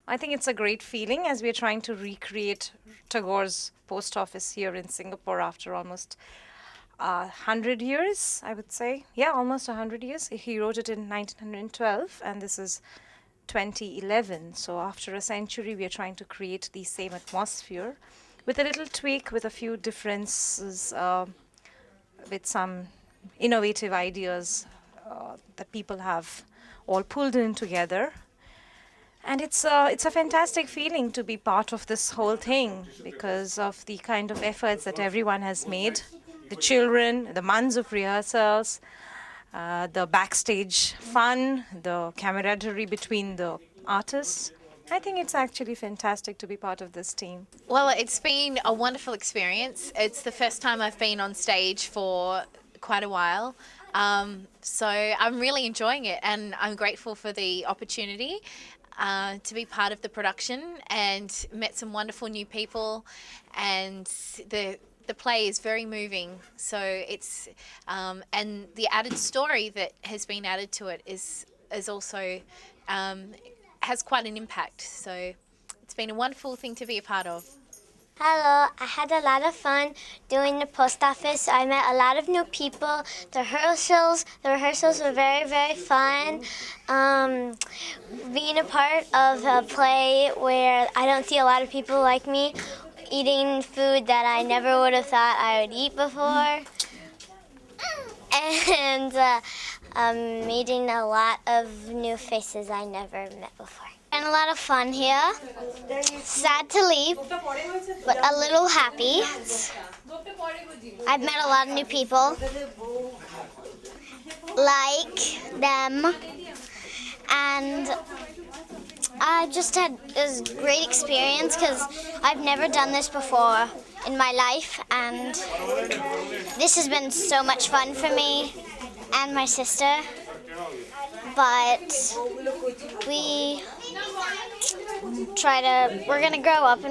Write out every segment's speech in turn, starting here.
I think it's a great feeling as we're trying to recreate Tagore's post office here in Singapore after almost 100 years, I would say. Yeah, almost 100 years. He wrote it in 1912, and this is 2011. So after a century, we are trying to create the same atmosphere with a little tweak, with a few differences, with some innovative ideas that people have all pulled in together. And it's a fantastic feeling to be part of this whole thing because of the kind of efforts that everyone has made. The children, the months of rehearsals, the backstage fun, the camaraderie between the artists. I think it's actually fantastic to be part of this team. Well, it's been a wonderful experience. It's the first time I've been on stage for quite a while. So I'm really enjoying it, and I'm grateful for the opportunity to be part of the production and met some wonderful new people, and the play is very moving. So it's and the added story that has been added to it is also has quite an impact. So it's been a wonderful thing to be a part of. Hello, I had a lot of fun doing the post office. I met a lot of new people. The rehearsals were very, very fun. Being a part of a play where I don't see a lot of people like me, eating food that I never would have thought I would eat before, and meeting a lot of new faces I never met before. And a lot of fun here. Sad to leave, but a little happy. I've met a lot of new people, like them, and I just had a great experience because I've never done this before in my life, and this has been so much fun for me and my sister. But we're gonna grow up,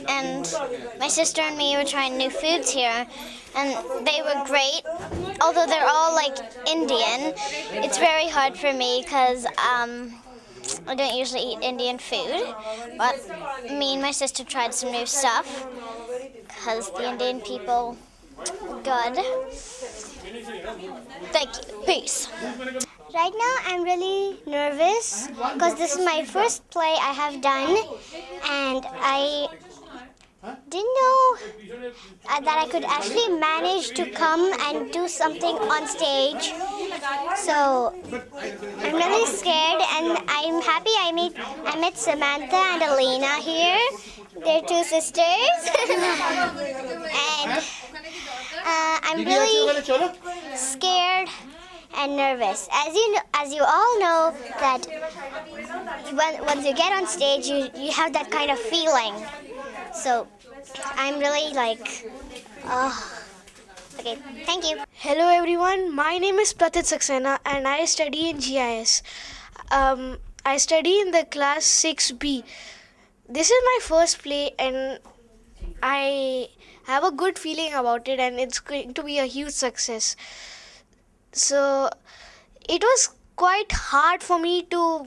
and my sister and me were trying new foods here, and they were great. Although they're all like Indian, it's very hard for me because I don't usually eat Indian food. But me and my sister tried some new stuff because the Indian people are good. Thank you. Peace. Right now I'm really nervous because this is my first play I have done, and I didn't know that I could actually manage to come and do something on stage. So I'm really scared, and I'm happy I met Samantha and Alina here. They're two sisters. And I'm really scared and nervous. As you all know, that once you get on stage, you have that kind of feeling. So I'm really like, okay, thank you. Hello everyone, my name is Pratit Saxena and I study in GIS. I study in the class 6B. This is my first play and I have a good feeling about it, and it's going to be a huge success. So it was quite hard for me to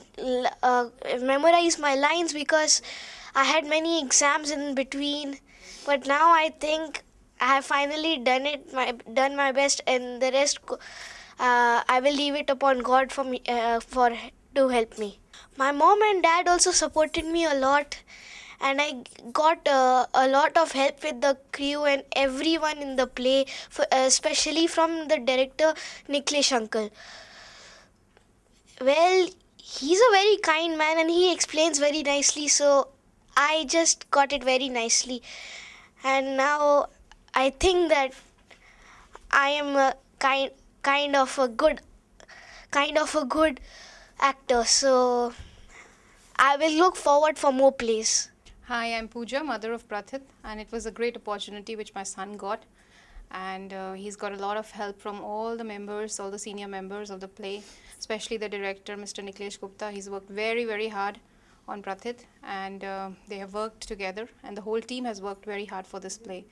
memorize my lines because I had many exams in between, but now I think I have finally done my best, and the rest I will leave it upon God to help me. My mom and dad also supported me a lot, and I got a lot of help with the crew and everyone in the play, especially from the director Nikhilesh uncle. Well, he's a very kind man and he explains very nicely, so I just got it very nicely. And now I think that I am a kind of a good actor, so I will look forward for more plays. Hi, I'm Pooja, mother of Prathit, and it was a great opportunity which my son got. And he's got a lot of help from all the members, all the senior members of the play, especially the director, Mr. Nikhilesh Gupta. He's worked very, very hard on Prathit, and they have worked together, and the whole team has worked very hard for this play.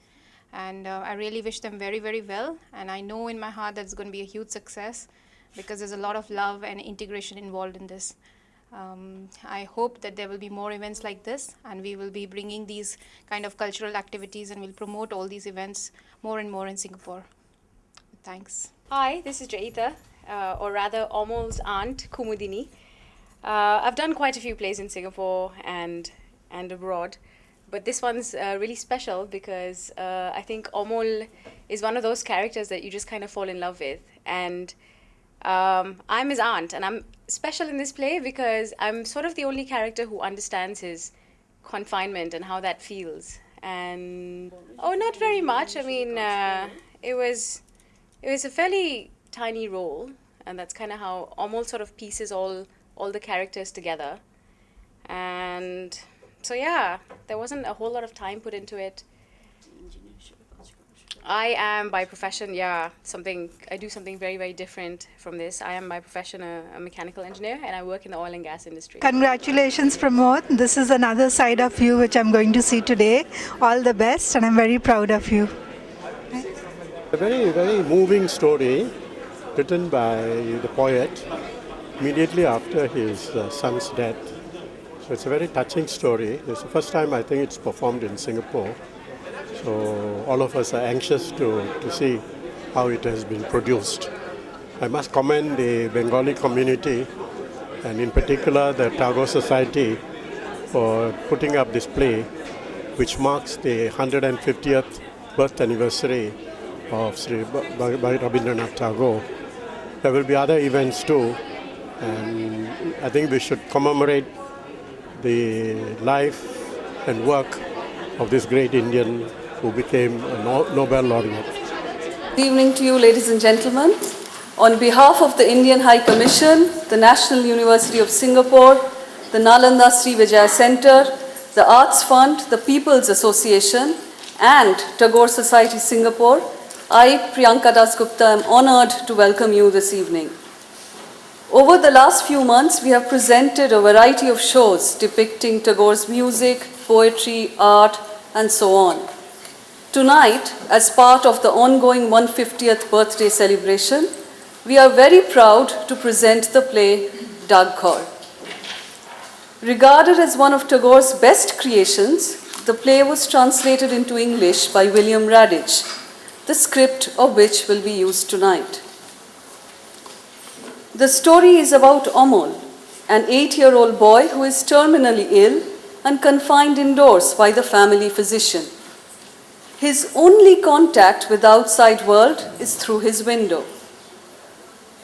And I really wish them very, very well, and I know in my heart that it's going to be a huge success because there's a lot of love and integration involved in this. I hope that there will be more events like this, and we will be bringing these kind of cultural activities, and we'll promote all these events more and more in Singapore. Thanks. Hi, this is Jaita, or rather Omol's aunt, Kumudini. I've done quite a few plays in Singapore and abroad, but this one's really special because I think Omol is one of those characters that you just kind of fall in love with. And I'm his aunt, and I'm special in this play because I'm sort of the only character who understands his confinement and how that feels. And not very much. I mean, it was a fairly tiny role, and that's kind of how Omol sort of pieces all the characters together. And so yeah, there wasn't a whole lot of time put into it. I am by profession, I do something very, very different from this. I am by profession a mechanical engineer, and I work in the oil and gas industry. Congratulations, Pramod. This is another side of you which I'm going to see today. All the best, and I'm very proud of you. A very, very moving story written by the poet immediately after his son's death. So it's a very touching story. It's the first time I think it's performed in Singapore. So all of us are anxious to see how it has been produced. I must commend the Bengali community, and in particular the Tagore Society, for putting up this play, which marks the 150th birth anniversary of Sri Rabindranath Tagore. There will be other events too, and I think we should commemorate the life and work of this great Indian who became a Nobel laureate. Good evening to you, ladies and gentlemen. On behalf of the Indian High Commission, the National University of Singapore, the Nalanda Sri Vijaya Center, the Arts Fund, the People's Association, and Tagore Society Singapore, I, Priyanka Das Gupta, am honored to welcome you this evening. Over the last few months, we have presented a variety of shows depicting Tagore's music, poetry, art, and so on. Tonight, as part of the ongoing 150th birthday celebration, we are very proud to present the play Dakghar. Regarded as one of Tagore's best creations, the play was translated into English by William Radich, the script of which will be used tonight. The story is about Omol, an 8-year-old boy who is terminally ill and confined indoors by the family physician. His only contact with the outside world is through his window.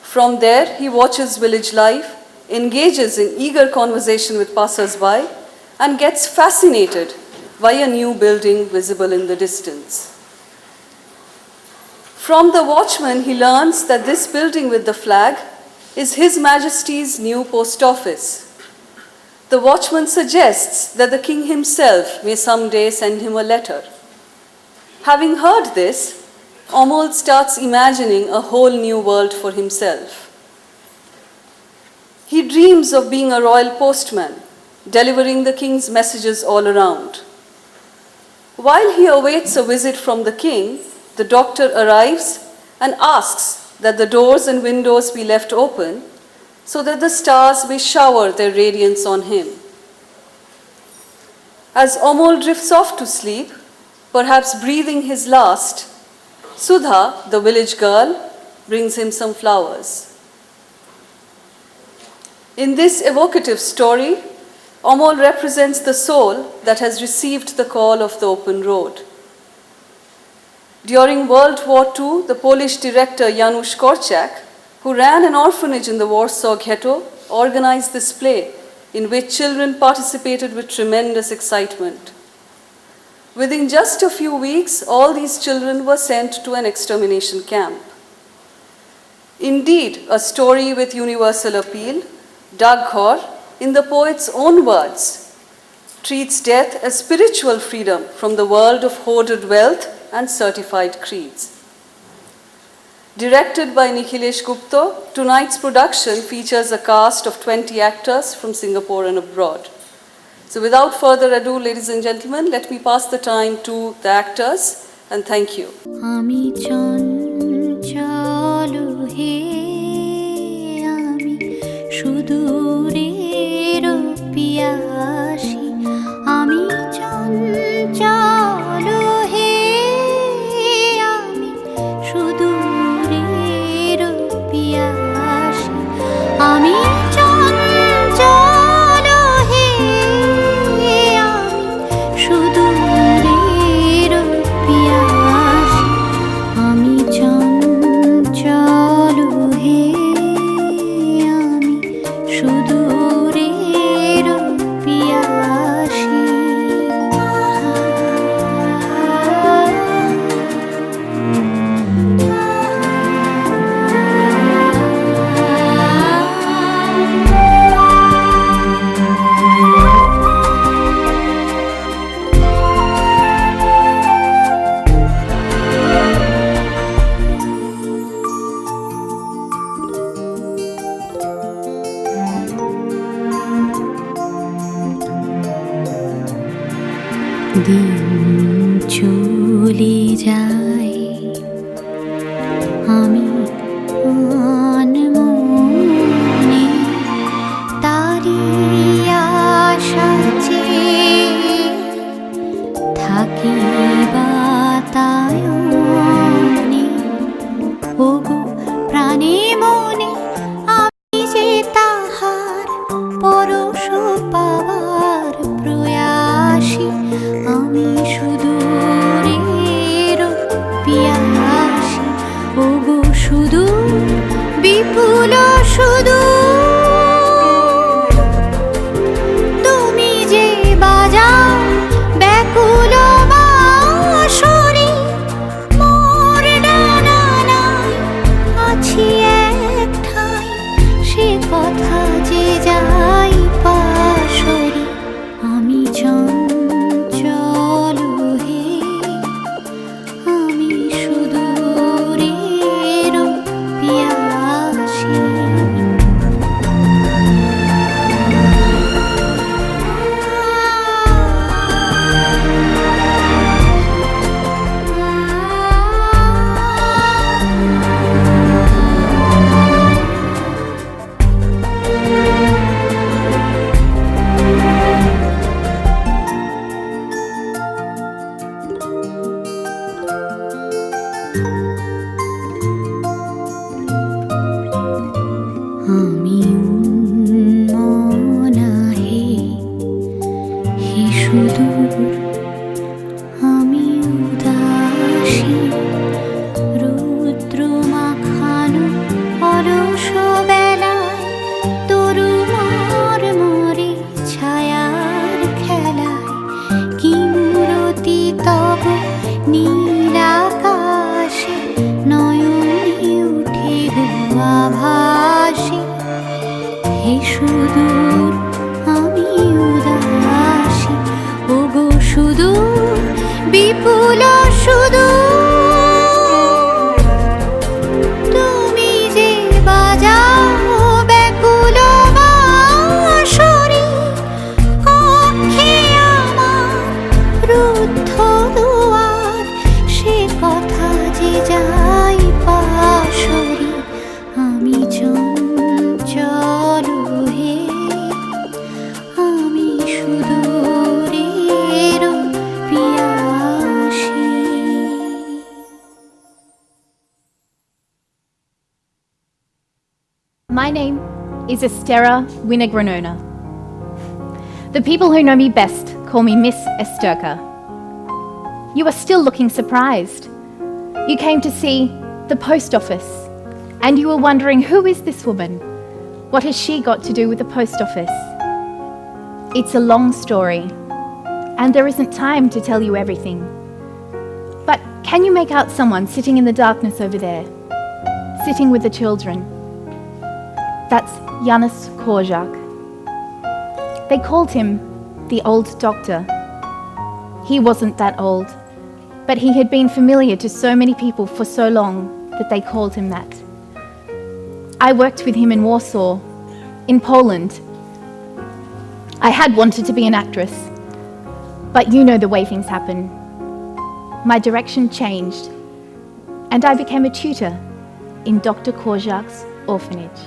From there, he watches village life, engages in eager conversation with passers-by, and gets fascinated by a new building visible in the distance. From the watchman, he learns that this building with the flag is His Majesty's new post office. The watchman suggests that the king himself may someday send him a letter. Having heard this, Omol starts imagining a whole new world for himself. He dreams of being a royal postman, delivering the king's messages all around. While he awaits a visit from the king, the doctor arrives and asks that the doors and windows be left open so that the stars may shower their radiance on him. As Omol drifts off to sleep, perhaps breathing his last, Sudha, the village girl, brings him some flowers. In this evocative story, Omol represents the soul that has received the call of the open road. During World War II, the Polish director Janusz Korczak, who ran an orphanage in the Warsaw ghetto, organized this play in which children participated with tremendous excitement. Within just a few weeks, all these children were sent to an extermination camp. Indeed, a story with universal appeal, Dakghar, in the poet's own words, treats death as spiritual freedom from the world of hoarded wealth and certified creeds. Directed by Nikhilesh Gupta, tonight's production features a cast of 20 actors from Singapore and abroad. So without further ado, ladies and gentlemen, let me pass the time to the actors, and thank you. সুদূরে দিন চলে যায় আমি আনমনে তারি আশা চেয়ে থাকি বাতায়নে ওগো প্রাণে মনে আমি যে তাহার পরশ পাওয়ার প্রয়াসী আমি সুদূরের পিয়াসী ওগো সুদূর বিপুল সুদূর তুমি যে বাজাও ব্যাকুল বাঁশরি মোর ডানায় আছি এক ঠাঁই সে কথা যে যাই পাশরি আমি চঞ্চল হে আমি সুদূরের পিয়াসী আমি উন্মনা হে হে সুদূর আমি উদাসী রুদ্র মাখানো অলস বেলায় তরুমার মরে ছায়ার খেলায় কিমরতি তব নীল আকাশে নয়নে উঠে গো আভাসী হে সুদূর আমি উদাসী ওগো সুদূর বিপুল সুদূর তুমি যে বাজাও ব্যাকুল বাঁশরি কক্ষে আমার রুদ্ধ দুয়ার সে কথা যে যাই পাশরি আমি চঞ্চল হে আমি সুদূরের পিয়াসী My name is Estera Winagranona. The people who know me best call me Miss Esterka. You are still looking surprised. You came to see the post office and you were wondering, who is this woman? What has she got to do with the post office? It's a long story and there isn't time to tell you everything. But can you make out someone sitting in the darkness over there, sitting with the children? That's Janusz Korczak. They called him the old doctor. He wasn't that old, but he had been familiar to so many people for so long that they called him that. I worked with him in Warsaw, in Poland. I had wanted to be an actress, but you know the way things happen. My direction changed, and I became a tutor in Dr. Korczak's orphanage.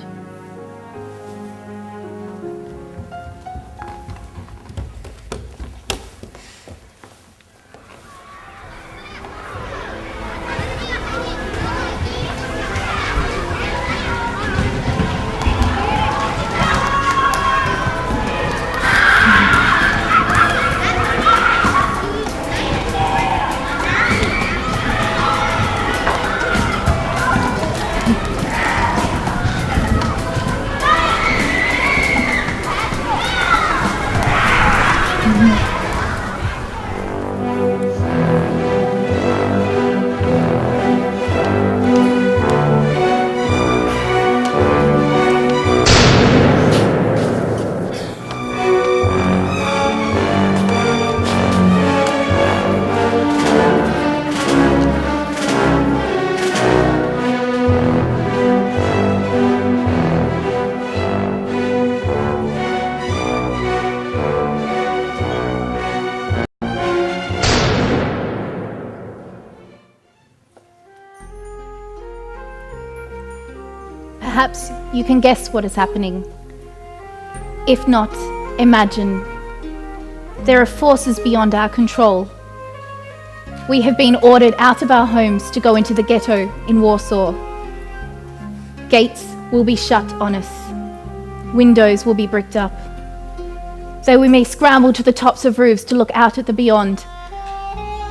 Perhaps you can guess what is happening. If not, imagine. There are forces beyond our control. We have been ordered out of our homes to go into the ghetto in Warsaw. Gates will be shut on us. Windows will be bricked up. Though we may scramble to the tops of roofs to look out at the beyond,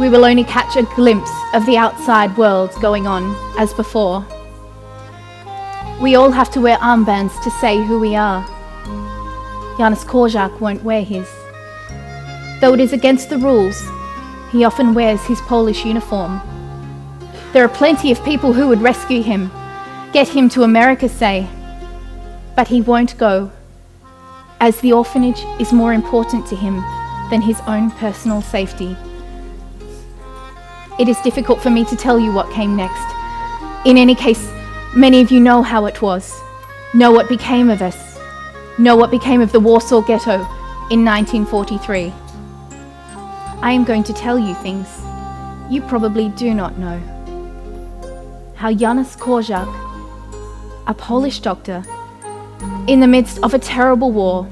we will only catch a glimpse of the outside world going on as before. We all have to wear armbands to say who we are. Janusz Korczak won't wear his. Though it is against the rules, he often wears his Polish uniform. There are plenty of people who would rescue him, get him to America, say, but he won't go, as the orphanage is more important to him than his own personal safety. It is difficult for me to tell you what came next. In any case, many of you know how it was, know what became of us, know what became of the Warsaw Ghetto in 1943. I am going to tell you things you probably do not know. How Janusz Korczak, a Polish doctor, in the midst of a terrible war,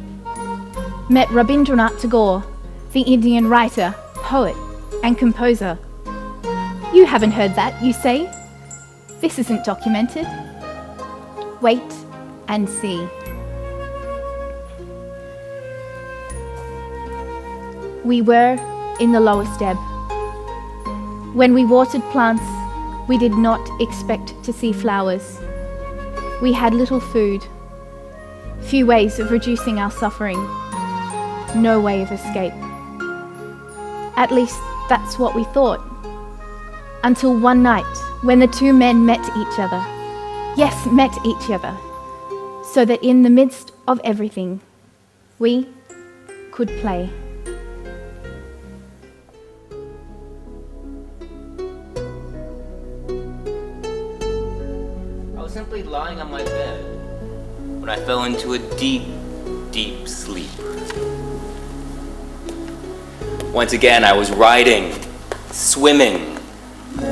met Rabindranath Tagore, the Indian writer, poet, and composer. You haven't heard that, you say? This isn't documented. Wait and see. We were in the lowest ebb. When we watered plants, we did not expect to see flowers. We had little food, few ways of reducing our suffering, no way of escape. At least that's what we thought. Until one night when the two men met each other. Yes, met each other. So that in the midst of everything, we could play. I was simply lying on my bed when I fell into a deep, deep sleep. Once again, I was riding, swimming,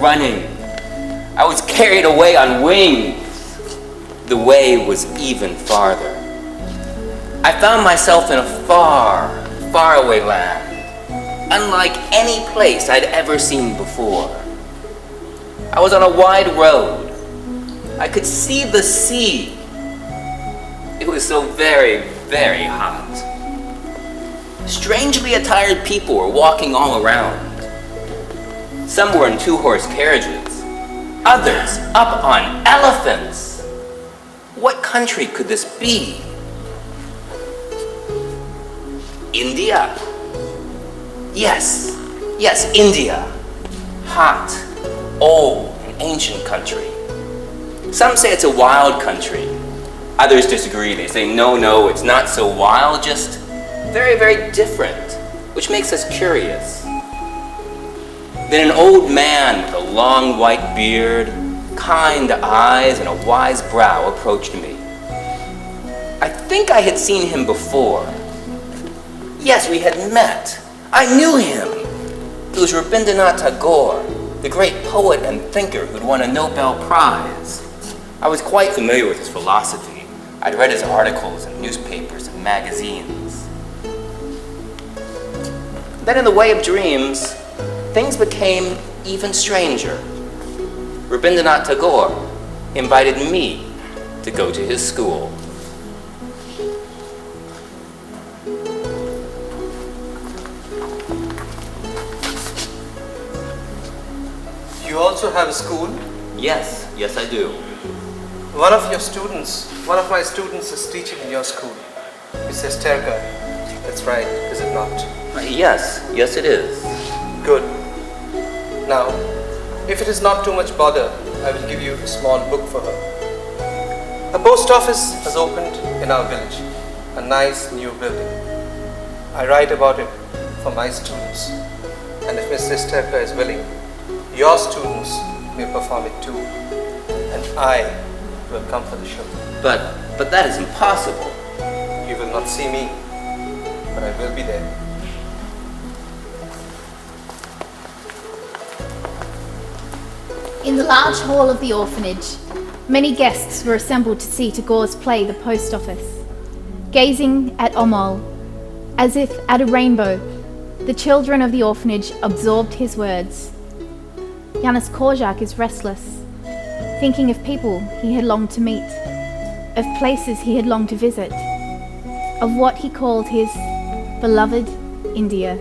running. I was carried away on wings. The way was even farther. I found myself in a far, far away land, unlike any place I'd ever seen before. I was on a wide road. I could see the sea. It was so very, very hot. Strangely attired people were walking all around. Some were in two-horse carriages, others up on elephants. What country could this be? India? Yes, India. Hot, old, and ancient country. Some say it's a wild country. Others disagree. They say, no, it's not so wild, just very, very different, which makes us curious. Then an old man with a long white beard, kind eyes, and a wise brow approached me. I think I had seen him before. Yes, we had met. I knew him. It was Rabindranath Tagore, the great poet and thinker who'd won a Nobel Prize. I was quite familiar with his philosophy. I'd read his articles in newspapers and magazines. Then in the way of dreams, things became even stranger. Rabindranath Tagore invited me to go to his school. You also have a school? Yes, I do. One of my students is teaching in your school. Mrs. Terka. That's right, is it not? Yes, it is. Good. Now, if it is not too much bother, I will give you a small book for her. A post office has opened in our village, a nice new building. I write about it for my students, and if Mrs. Terka is willing, your students may perform it too, and I will come for the show. But that is impossible. You will not see me, but I will be there. In the large hall of the orphanage, Many guests were assembled to see Tagore's play The Post Office. Gazing at Amol, as if at a rainbow, the children of the orphanage absorbed his words. Janusz Korczak is restless, thinking of people he had longed to meet, of places he had longed to visit, of what he called his beloved India.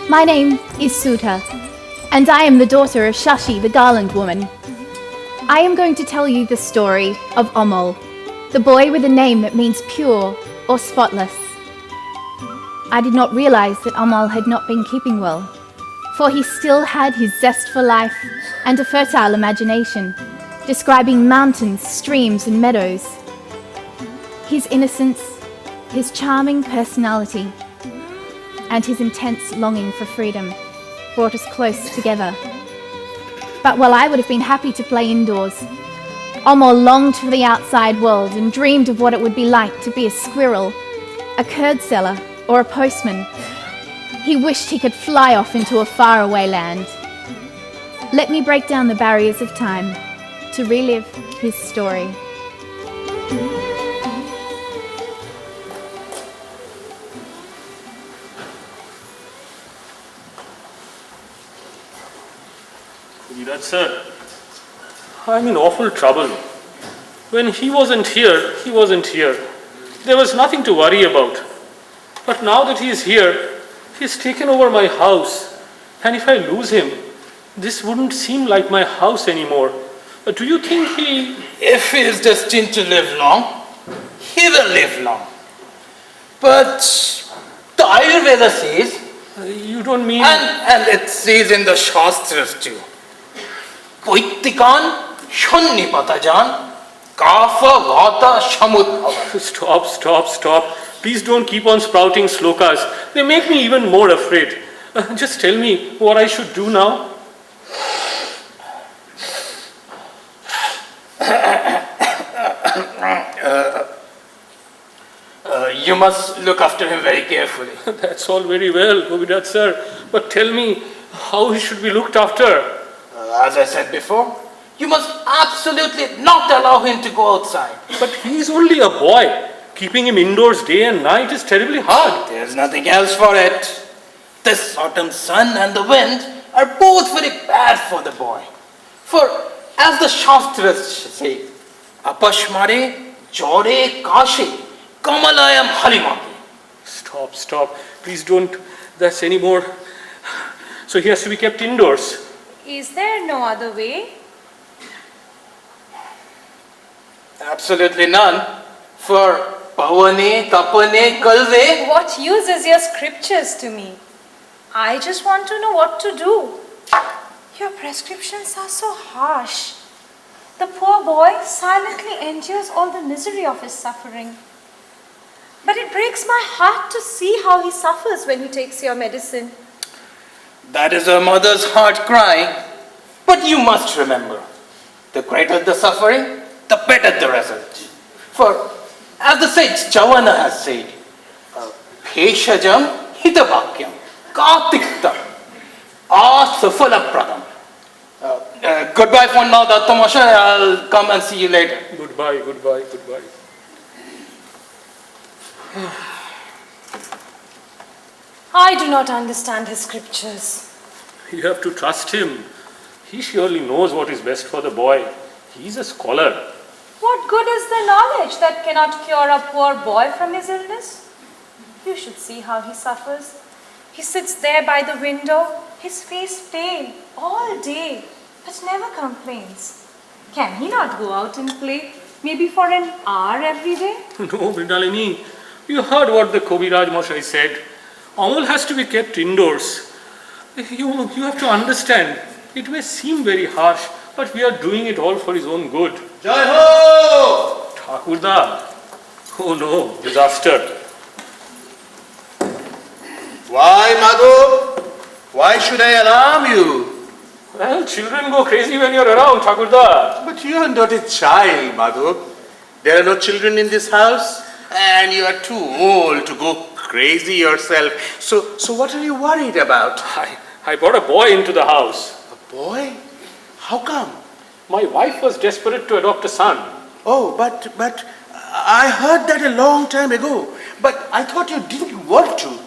My name is Sudha, and I am the daughter of Shashi, the garland woman. I am going to tell you the story of Amol, the boy with a name that means pure or spotless. I did not realize that Amol had not been keeping well, for he still had his zest for life and a fertile imagination, describing mountains, streams, and meadows. His innocence, his charming personality, and his intense longing for freedom brought us close together. But while I would have been happy to play indoors, Amol longed for the outside world and dreamed of what it would be like to be a squirrel, a curd seller, or a postman. He wished he could fly off into a faraway land. Let me break down the barriers of time to relive his story. Sir, I'm in awful trouble. When he wasn't here, he wasn't here. There was nothing to worry about. But now that he is here, he's taken over my house. And if I lose him, this wouldn't seem like my house anymore. Do you think he... If he is destined to live long, he will live long. But the Ayurveda says... You don't mean... And it says in the Shastras too. Poitikan Shonnipatajan Kafa Vata Shamudbhava. Stop. Please don't keep on sprouting slokas. They make me even more afraid. Just tell me what I should do now. You must look after him very carefully. That's all very well, Govidat sir. But tell me how he should be looked after. As I said before, you must absolutely not allow him to go outside. But he's only a boy. Keeping him indoors day and night is terribly hard. There's nothing else for it. This autumn sun and the wind are both very bad for the boy. For as the Shastras say, Apashmare Jore Kashi Kamalayam Harimaki. Stop. Please don't. That's any more. So he has to be kept indoors. Is there no other way? Absolutely none. For Pavane, Tapane, Kalve. What use is your scriptures to me? I just want to know what to do. Your prescriptions are so harsh. The poor boy silently endures all the misery of his suffering. But it breaks my heart to see how he suffers when he takes your medicine. That is a mother's heart crying. But you must remember, the greater the suffering, the better the result. For, as the sage Javana has said, Bheshajam hitavakyam kartiktam asafalapradam. Goodbye for now, Dattamasha. I'll come and see you later. Goodbye. I do not understand his scriptures. You have to trust him. He surely knows what is best for the boy. He's a scholar. What good is the knowledge that cannot cure a poor boy from his illness? You should see how he suffers. He sits there by the window, his face pale, all day, but never complains. Can he not go out and play, maybe for an hour every day? No, Brindalini, you heard what the Kobiraj Mashai said. Amol has to be kept indoors. You have to understand, it may seem very harsh, but we are doing it all for his own good. Jai Ho! Thakurda, oh no, disaster. Why, Madhu? Why should I alarm you? Well, children go crazy when you're around, Thakurda. But you are not a child, Madhu. There are no children in this house, and you are too old to go crazy yourself. So what are you worried about? I brought a boy into the house. A boy? How come? My wife was desperate to adopt a son. Oh, but I heard that a long time ago. But I thought you didn't want to.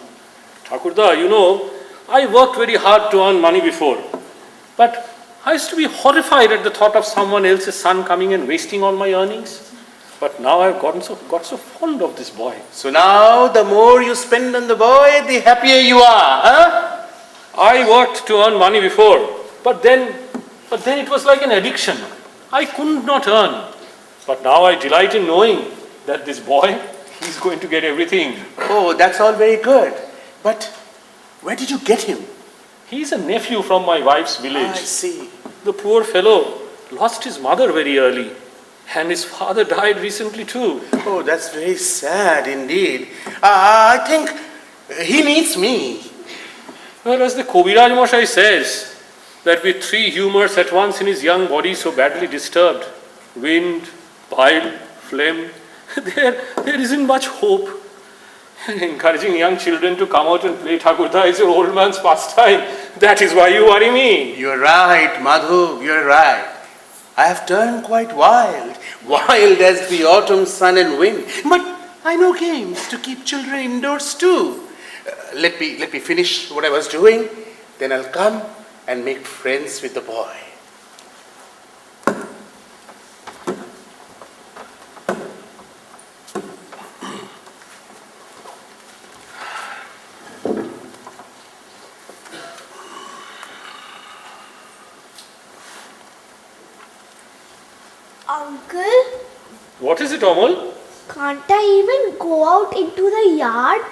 Thakurda, you know, I worked very hard to earn money before. But I used to be horrified at the thought of someone else's son coming and wasting all my earnings. But now I've got so fond of this boy. So now the more you spend on the boy, the happier you are, huh? I worked to earn money before, but then it was like an addiction. I could not earn. But now I delight in knowing that this boy, he's going to get everything. Oh, that's all very good. But where did you get him? He's a nephew from my wife's village. I see. The poor fellow lost his mother very early. And his father died recently too. Oh, that's very sad indeed. I think he needs me. Well, as the Kobiraj Mashai says, that with three humors at once in his young body so badly disturbed, wind, bile, phlegm, there isn't much hope. Encouraging young children to come out and play Thakurda is your old man's pastime. That is why you worry me. You're right, Madhu, you're right. I have turned quite wild as the autumn sun and wind. But I know games to keep children indoors too. Let me finish what I was doing, then I'll come and make friends with the boy. Uncle, What is it, Amol? can't I even go out into the yard?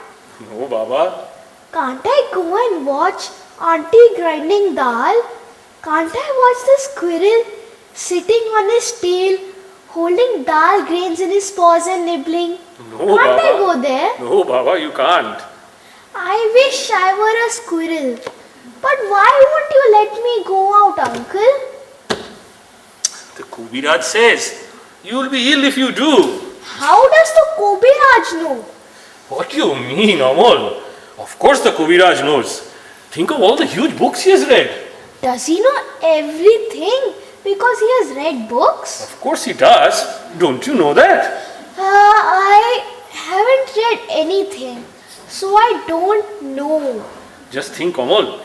No, Baba. Can't I go and watch Auntie grinding dal? Can't I watch the squirrel sitting on his tail, holding dal grains in his paws and nibbling? No, Can't Baba. I go there? No, Baba, you can't. I wish I were a squirrel. But why won't you let me go out, Uncle? The Kobiraj says, you will be ill if you do. How does the Kobiraj know? What do you mean, Amol? Of course the Kobiraj knows. Think of all the huge books he has read. Does he know everything because he has read books? Of course he does. Don't you know that? I haven't read anything, so I don't know. Just think, Amol.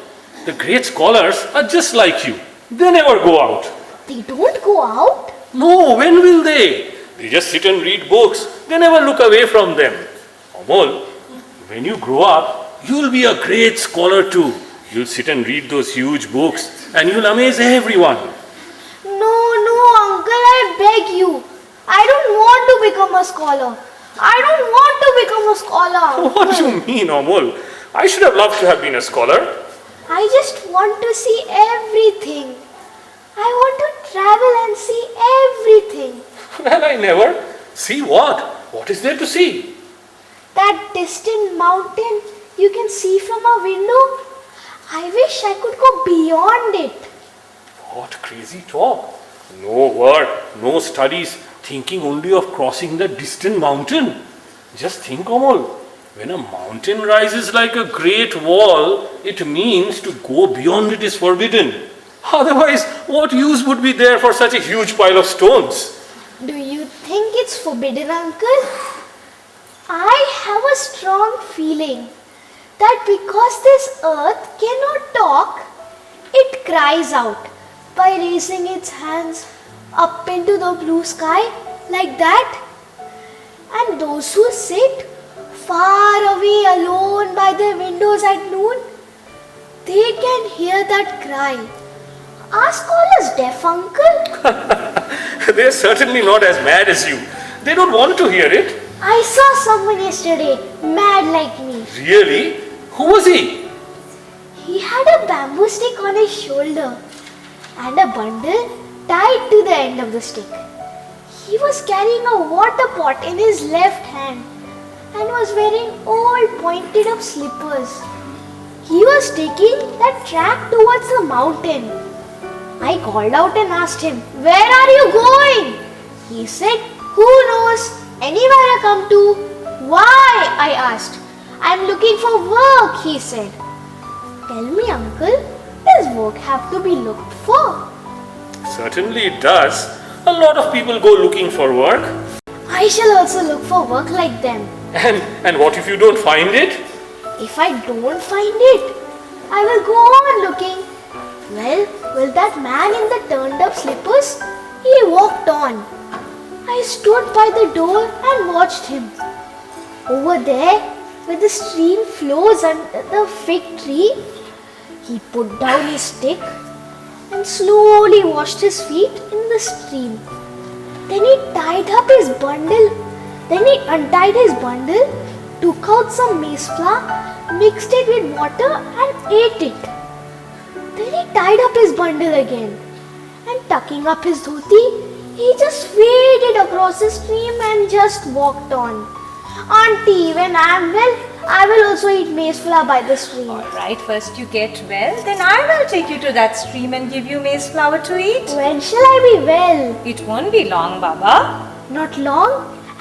The great scholars are just like you. They never go out. They don't go out? No, when will they? They just sit and read books. They never look away from them. Amol, when you grow up, you'll be a great scholar too. You'll sit and read those huge books and you'll amaze everyone. No, Uncle, I beg you. I don't want to become a scholar. I don't want to become a scholar, Uncle. What do you mean, Amol? I should have loved to have been a scholar. I just want to see everything. I want to travel and see everything. Well, I never. See what? What is there to see? That distant mountain you can see from a window. I wish I could go beyond it. What crazy talk. No work, no studies, thinking only of crossing the distant mountain. Just think, Amol, when a mountain rises like a great wall, it means to go beyond it is forbidden. Otherwise, what use would be there for such a huge pile of stones? Do you think it's forbidden, Uncle? I have a strong feeling that because this earth cannot talk, it cries out by raising its hands up into the blue sky. like that. And those who sit far away alone by their windows at noon, they can hear that cry. Ask all his deaf uncle. They are certainly not as mad as you. They don't want to hear it. I saw someone yesterday, mad like me. Really? Who was he? He had a bamboo stick on his shoulder and a bundle tied to the end of the stick. He was carrying a water pot in his left hand and was wearing old pointed up slippers. He was taking that track towards the mountain. I called out and asked him, "Where are you going?" He said, "Who knows? Anywhere I come to." "Why?" I asked. "I'm looking for work," he said. "Tell me, uncle, does work have to be looked for?" Certainly it does. A lot of people go looking for work. I shall also look for work like them. And what if you don't find it? If I don't find it, I will go on looking. Well, will that man in the turned up slippers? He walked on. I stood by the door and watched him. Over there, where the stream flows under the fig tree, he put down his stick and slowly washed his feet in the stream. Then he tied up his bundle. Then he untied his bundle, took out some maize flour, mixed it with water and ate it. Then he tied up his bundle again and tucking up his dhoti, he just waded across the stream and just walked on. "Auntie, when I am well, I will also eat maize flour by the stream." Alright, first you get well, then I will take you to that stream and give you maize flour to eat. When shall I be well? It won't be long, Baba. Not long.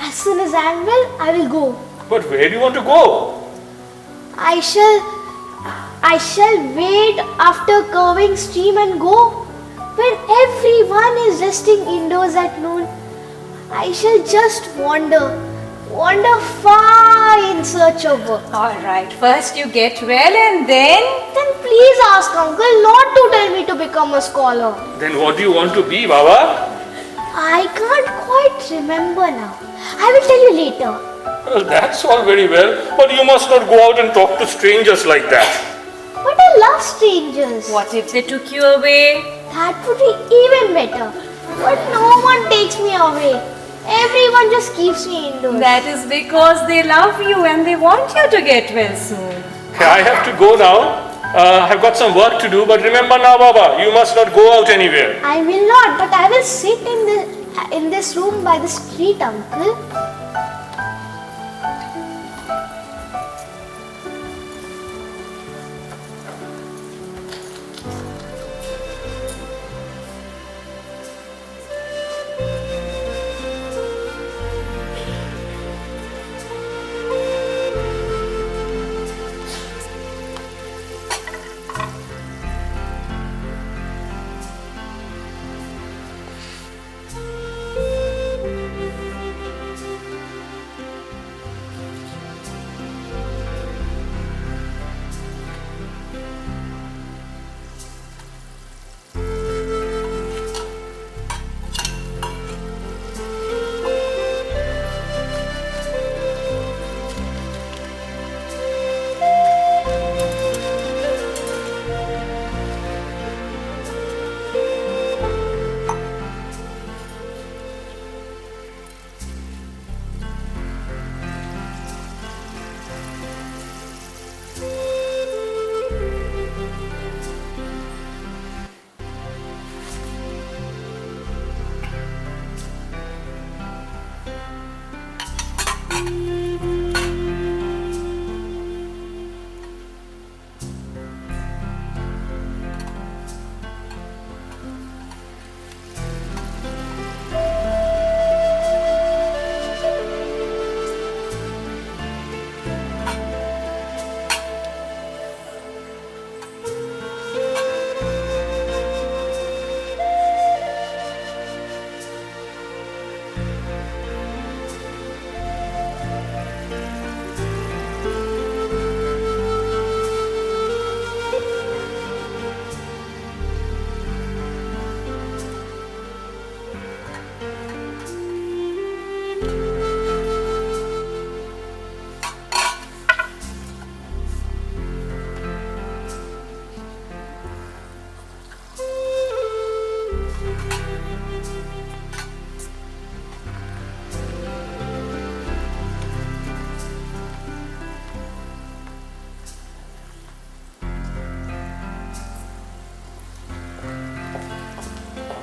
As soon as I am well, I will go. But where do you want to go? I shall wade after curving stream and go. When everyone is resting indoors at noon, I shall just wander far in search of work. Alright, first you get well and then... Then please ask uncle not to tell me to become a scholar. Then what do you want to be, Baba? I can't quite remember now. I will tell you later. Well, that's all very well, but you must not go out and talk to strangers like that. But I love strangers. What if they took you away? That would be even better. But no one takes me away. Everyone just keeps me indoors. That is because they love you and they want you to get well soon. I have to go now. I've got some work to do, but remember now, Baba, you must not go out anywhere. I will not, but I will sit in this room by the street, uncle.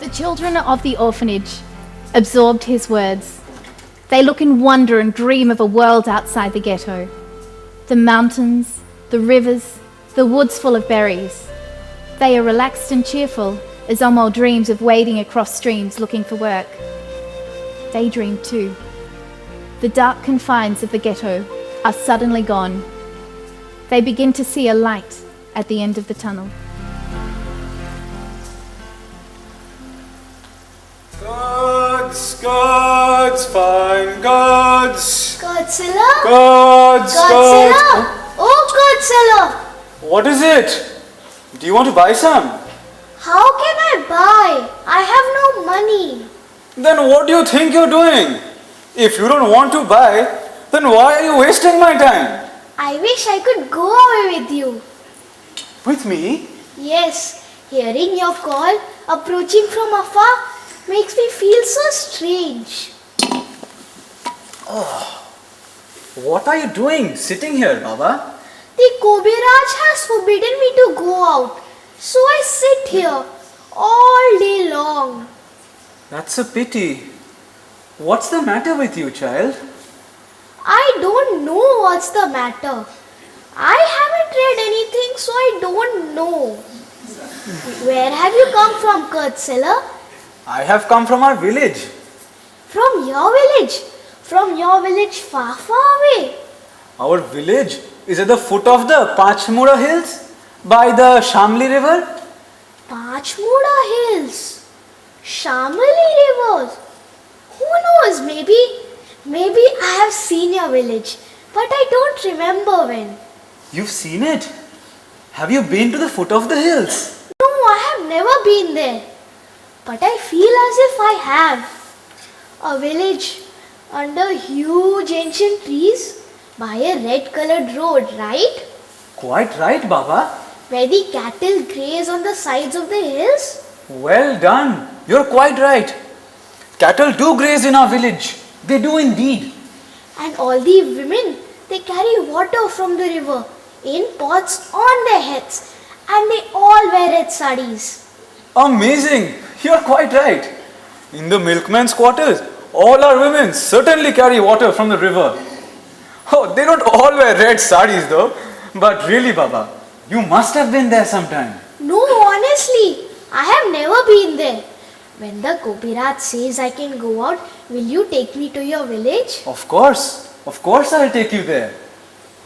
The children of the orphanage absorbed his words. They look in wonder and dream of a world outside the ghetto. The mountains, the rivers, the woods full of berries. They are relaxed and cheerful as Omol dreams of wading across streams looking for work. They dream too. The dark confines of the ghetto are suddenly gone. They begin to see a light at the end of the tunnel. Gods, fine gods. Godzilla? Gods. Oh, Godzilla! What is it? Do you want to buy some? How can I buy? I have no money. Then what do you think you're doing? If you don't want to buy, then why are you wasting my time? I wish I could go away with you. With me? Yes, hearing your call, approaching from afar, makes me feel so strange. Oh, what are you doing sitting here, Baba? The Kobiraj has forbidden me to go out, so I sit here all day long. That's a pity. What's the matter with you, child? I don't know what's the matter. I haven't read anything, so I don't know. Where have you come from, Kurtzilla? I have come from our village. From your village? From your village far, far away? Our village is at the foot of the Pachmura hills by the Shamli river. Pachmura hills? Shamali rivers? Who knows, maybe I have seen your village, but I don't remember when. You've seen it? Have you been to the foot of the hills? No, I have never been there. But I feel as if I have. A village under huge ancient trees by a red colored road, right? Quite right, Baba. Where the cattle graze on the sides of the hills? Well done. You're quite right. Cattle do graze in our village. They do indeed. And all the women, they carry water from the river in pots on their heads. And they all wear red sarees. Amazing. You're quite right. In the milkman's quarters, all our women certainly carry water from the river. Oh, they don't all wear red sarees though. But really, Baba, you must have been there sometime. No, honestly, I have never been there. When the Kopiraj says I can go out, will you take me to your village? Of course I'll take you there.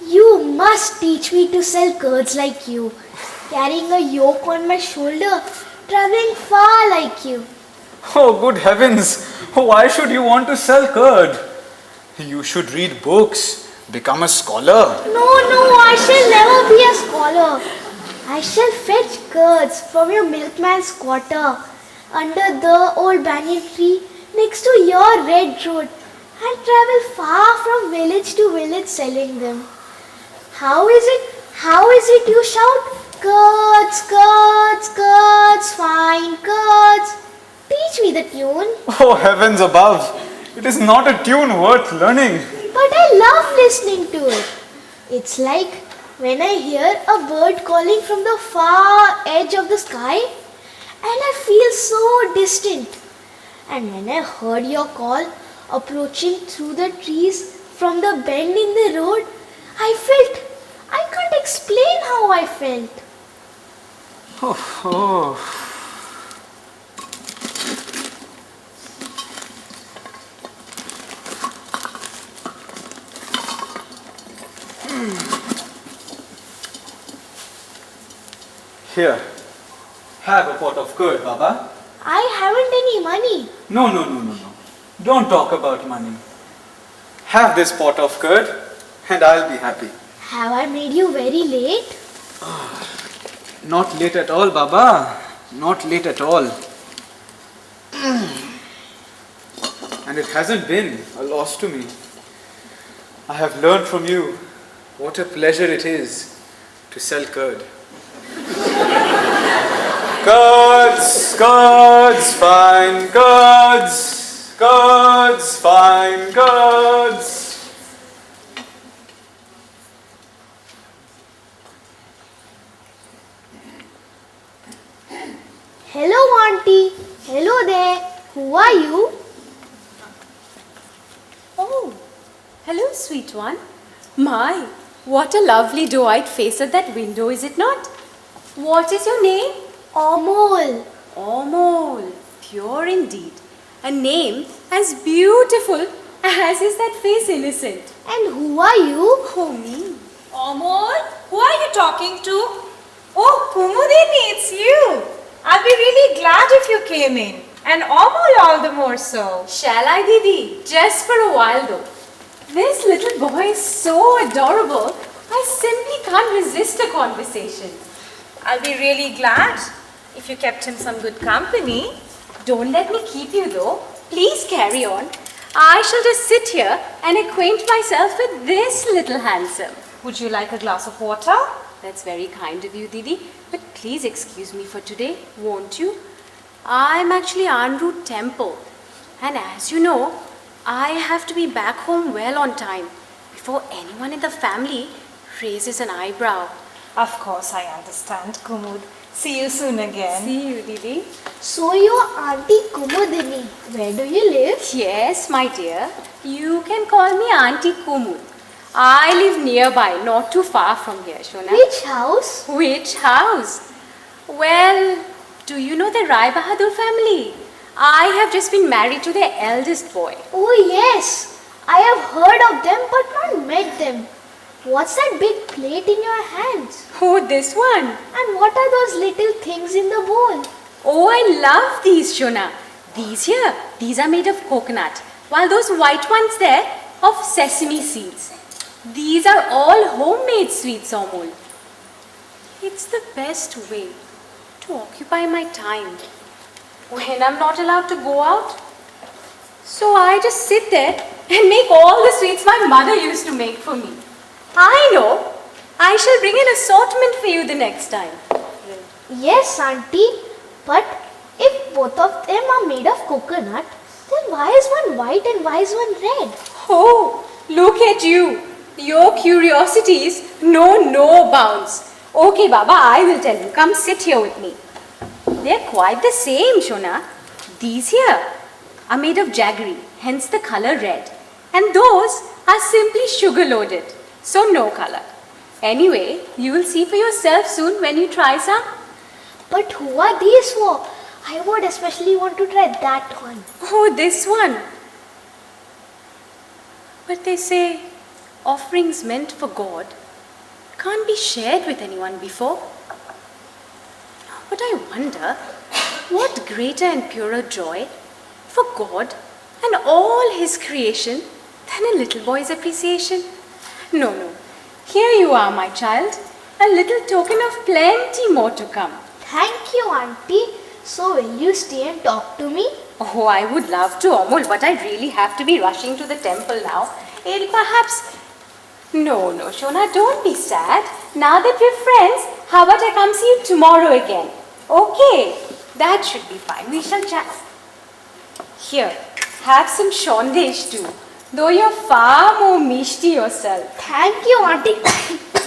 You must teach me to sell curds like you, carrying a yoke on my shoulder, traveling far like you. Oh, good heavens! Why should you want to sell curd? You should read books, become a scholar. No, I shall never be a scholar. I shall fetch curds from your milkman's quarter under the old banyan tree next to your red road and travel far from village to village selling them. How is it you shout? Curds, curds, curds, fine curds. Teach me the tune. Oh, heavens above! It is not a tune worth learning. But I love listening to it. It's like when I hear a bird calling from the far edge of the sky and I feel so distant. And when I heard your call approaching through the trees from the bend in the road, I can't explain how I felt. Oh. Here, have a pot of curd, Baba. I haven't any money. No. Don't talk about money. Have this pot of curd and I'll be happy. Have I made you very late? Not late at all, Baba. Not late at all. And it hasn't been a loss to me. I have learned from you what a pleasure it is to sell curd. Curds, curds, fine curds, curds, fine curds. Hello, Auntie. Hello, Hello, sweet one. My, what a lovely doe-eyed face at that window, is it not? What is your name? Amol. Amol. Pure indeed. A name as beautiful as is that face innocent. And who are you? Oh, me. Amol, who are you talking to? Oh, Kumudini, it's you. I'll be really glad if you came in. And Amol all the more so. Shall I, Didi? Just for a while though. This little boy is so adorable, I simply can't resist a conversation. I'll be really glad if you kept him some good company. Don't let me keep you though. Please carry on. I shall just sit here and acquaint myself with this little handsome. Would you like a glass of water? That's very kind of you, Didi. But please excuse me for today, won't you? I'm actually en route temple. And as you know, I have to be back home well on time before anyone in the family raises an eyebrow. Of course, I understand, Kumud. See you soon again. See you, Didi. So you are Auntie Kumudini. Where do you live? Yes, my dear. You can call me Auntie Kumud. I live nearby, not too far from here, Shona. Which house? Which house? Well, do you know the Rai Bahadur family? I have just been married to their eldest boy. Oh yes, I have heard of them but not met them. What's that big plate in your hands? Oh, this one. And what are those little things in the bowl? Oh, I love these, Shona. These here, these are made of coconut, while those white ones there, of sesame seeds. These are all homemade sweets, Amol. It's the best way to occupy my time when I'm not allowed to go out. So I just sit there and make all the sweets my mother used to make for me. I know. I shall bring an assortment for you the next time. Yes, Auntie. But if both of them are made of coconut, then why is one white and why is one red? Oh, look at you. Your curiosities know no bounds. Okay, Baba, I will tell you. Come sit here with me. They're quite the same, Shona. These here are made of jaggery, hence the color red. And those are simply sugar loaded, so no color. Anyway, you will see for yourself soon when you try some. But who are these for? I would especially want to try that one. Oh, this one. But they say offerings meant for God can't be shared with anyone before. But I wonder, what greater and purer joy for God and all His creation than a little boy's appreciation? No, no. Here you are, my child. A little token of plenty more to come. Thank you, Auntie. So will you stay and talk to me? Oh, I would love to, Amol, but I really have to be rushing to the temple now. It'll perhaps... No, no, Shona, don't be sad. Now that we're friends, how about I come see you tomorrow again? Okay, that should be fine. We shall chat. Here, have some shondesh too, though you're far more mishti yourself. Thank you, Auntie.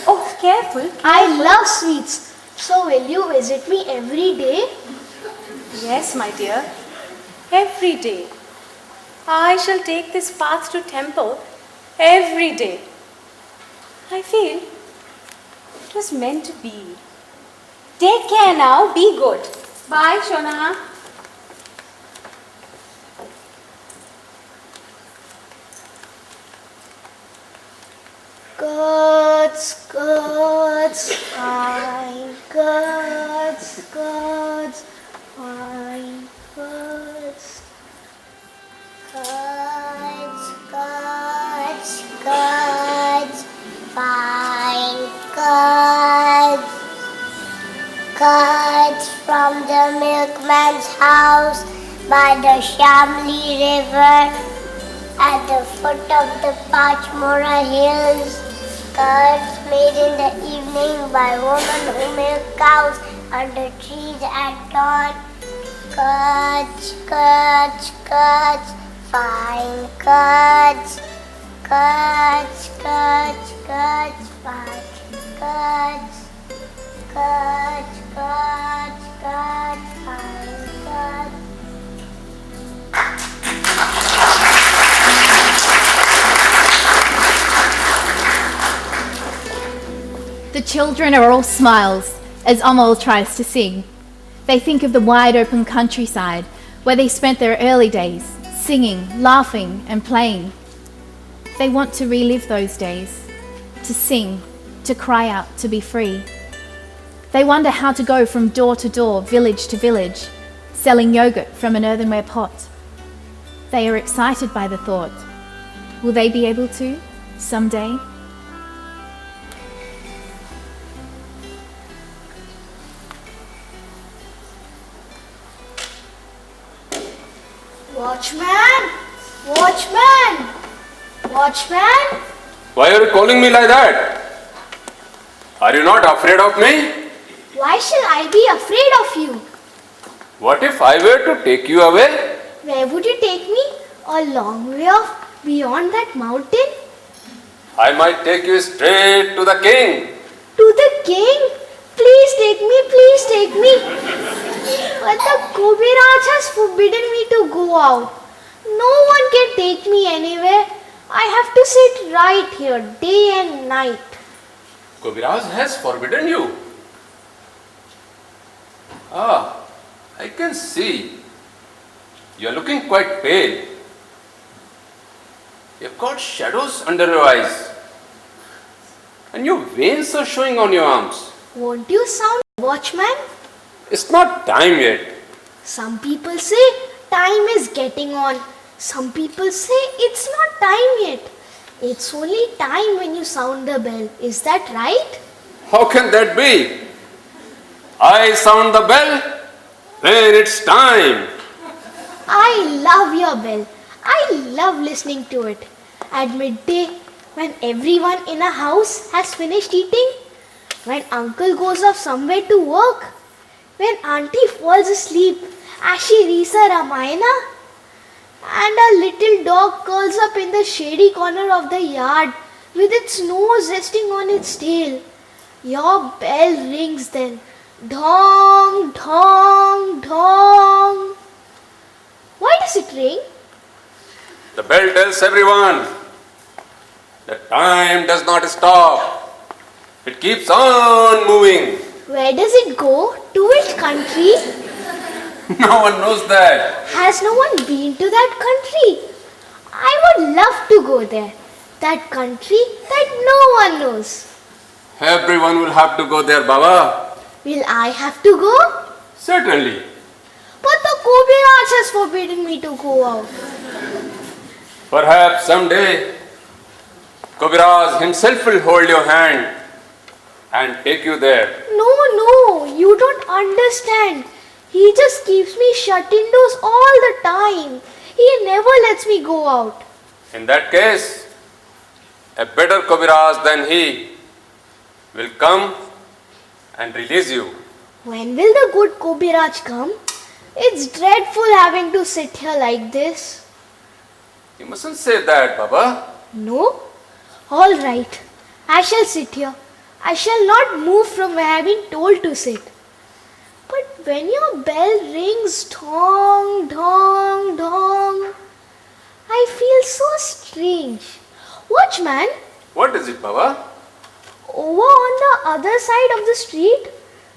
Oh, careful. I love sweets. So will you visit me every day? Yes, my dear. Every day. I shall take this path to temple every day. I feel it was meant to be. Take care now. Be good. Bye, Shona. Gods, gods, fine gods, gods, fine gods. Gods, gods, gods, fine gods. Gods from the milkman's house by the Shamli River at the foot of the Pachmora Hills. Curds made in the evening by women who milk cows under trees at dawn. Curds, curds, curds, fine curds. Curds, curds, curds, fine curds. Curds, curds, curds, fine curds. children are all smiles as Amol tries to sing. They think of the wide open countryside where they spent their early days, singing, laughing and playing. They want to relive those days, to sing, to cry out, to be free. They wonder how to go from door to door, village to village, selling yogurt from an earthenware pot. They are excited by the thought. Will they be able to, someday? Watchman! Watchman! Watchman! Why are you calling me like that? Are you not afraid of me? Why shall I be afraid of you? What if I were to take you away? Where would you take me? A long way off beyond that mountain? I might take you straight to the king. To the king? Please take me, please take me. But the Kobiraj has forbidden me to go out. No one can take me anywhere. I have to sit right here day and night. Kobiraj has forbidden you. Ah, I can see. You are looking quite pale. You've got shadows under your eyes. And your veins are showing on your arms. Won't you sound watchman? It's not time yet. Some people say time is getting on. Some people say it's not time yet. It's only time when you sound the bell. Is that right? How can that be? I sound the bell when it's time. I love your bell. I love listening to it. At midday, when everyone in a house has finished eating, when uncle goes off somewhere to work, when auntie falls asleep as she reads a Ramayana, and a little dog curls up in the shady corner of the yard with its nose resting on its tail, your bell rings then. Dong, dong, dong. Why does it ring? The bell tells everyone that time does not stop. It keeps on moving. Where does it go? To which country? No one knows that. Has no one been to that country? I would love to go there. That country that no one knows. Everyone will have to go there, Baba. Will I have to go? Certainly. But the Kobiraj has forbidden me to go out. Perhaps someday Kobiraj himself will hold your hand and take you there. No, you don't understand. He just keeps me shut indoors all the time. He never lets me go out. In that case, a better Kobiraj than he will come and release you. When will the good Kobiraj come? It's dreadful having to sit here like this. You mustn't say that, Baba. No? All right. I shall sit here. I shall not move from where I have been told to sit. But when your bell rings dong, dong, dong, I feel so strange. Watchman. What is it, Baba? Over on the other side of the street,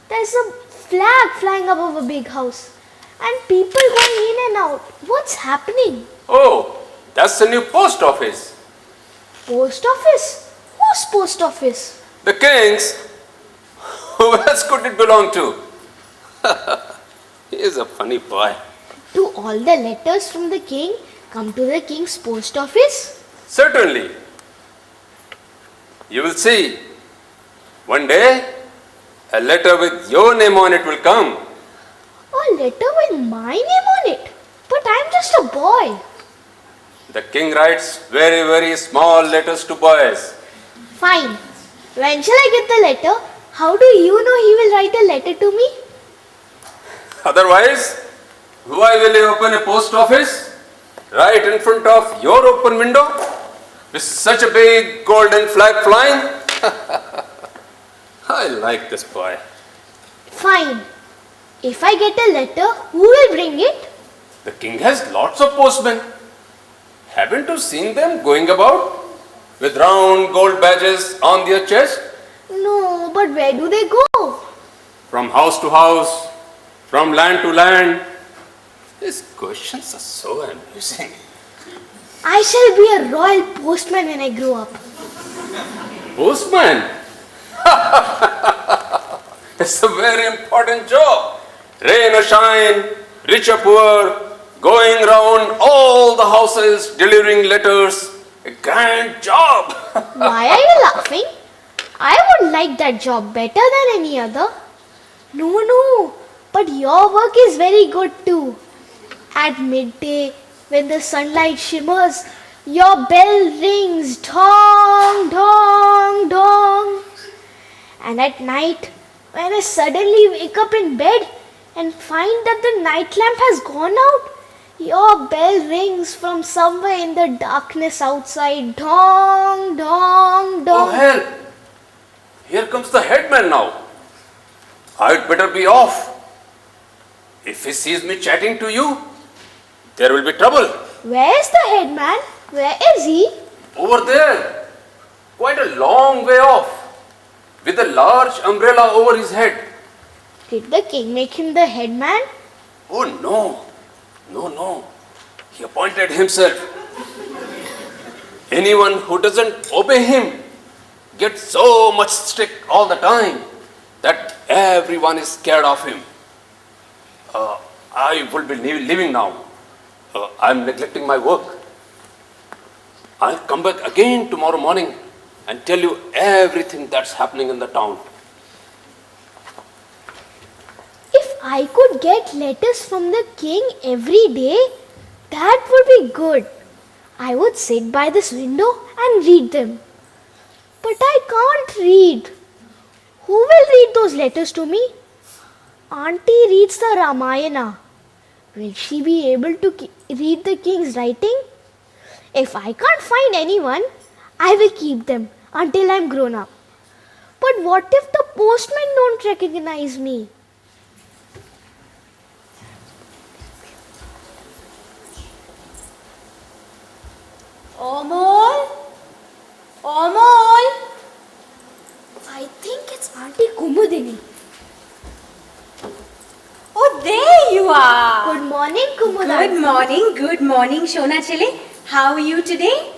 there's a flag flying above a big house. And people going in and out. What's happening? Oh, that's the new post office. Post office? Whose post office? The king's. Who else could it belong to? He is a funny boy. Do all the letters from the king come to the king's post office? Certainly. You will see. One day, a letter with your name on it will come. A letter with my name on it? But I'm just a boy. The king writes very, very small letters to boys. Fine. When shall I get the letter? How do you know he will write a letter to me? Otherwise, why will you open a post office right in front of your open window with such a big golden flag flying? I like this boy. Fine. If I get a letter, who will bring it? The king has lots of postmen. Haven't you seen them going about with round gold badges on their chest? No, No, but where do they go? From house to house, from land to land. These questions are so amusing. I shall be a royal postman when I grow up. Postman? It's a very important job. Rain or shine, rich or poor, going round all the houses, delivering letters. A grand job. Why are you laughing? I would like that job better than any other. No, but your work is very good too. At midday, when the sunlight shimmers, your bell rings dong, dong, dong. And at night, when I suddenly wake up in bed and find that the night lamp has gone out, your bell rings from somewhere in the darkness outside. Dong, dong, dong. Oh, help! Here comes the headman now. I'd better be off. If he sees me chatting to you, there will be trouble. Where's the headman? Where is he? Over there, quite a long way off, with a large umbrella over his head. Did the king make him the headman? Oh no, no. He appointed himself. Anyone who doesn't obey him gets so much stick all the time that everyone is scared of him. I will be leaving now. I'm neglecting my work. I'll come back again tomorrow morning and tell you everything that's happening in the town. If I could get letters from the king every day, that would be good. I would sit by this window and read them. But I can't read. Who will read those letters to me? Auntie reads the Ramayana. Will she be able to read the king's writing? If I can't find anyone, I will keep them until I'm grown up. But what if the postmen don't recognize me? Omol? I think it's Auntie Kumudini. Oh, there you are. Good morning, Kumudini. Good morning, Shona Chile. How are you today?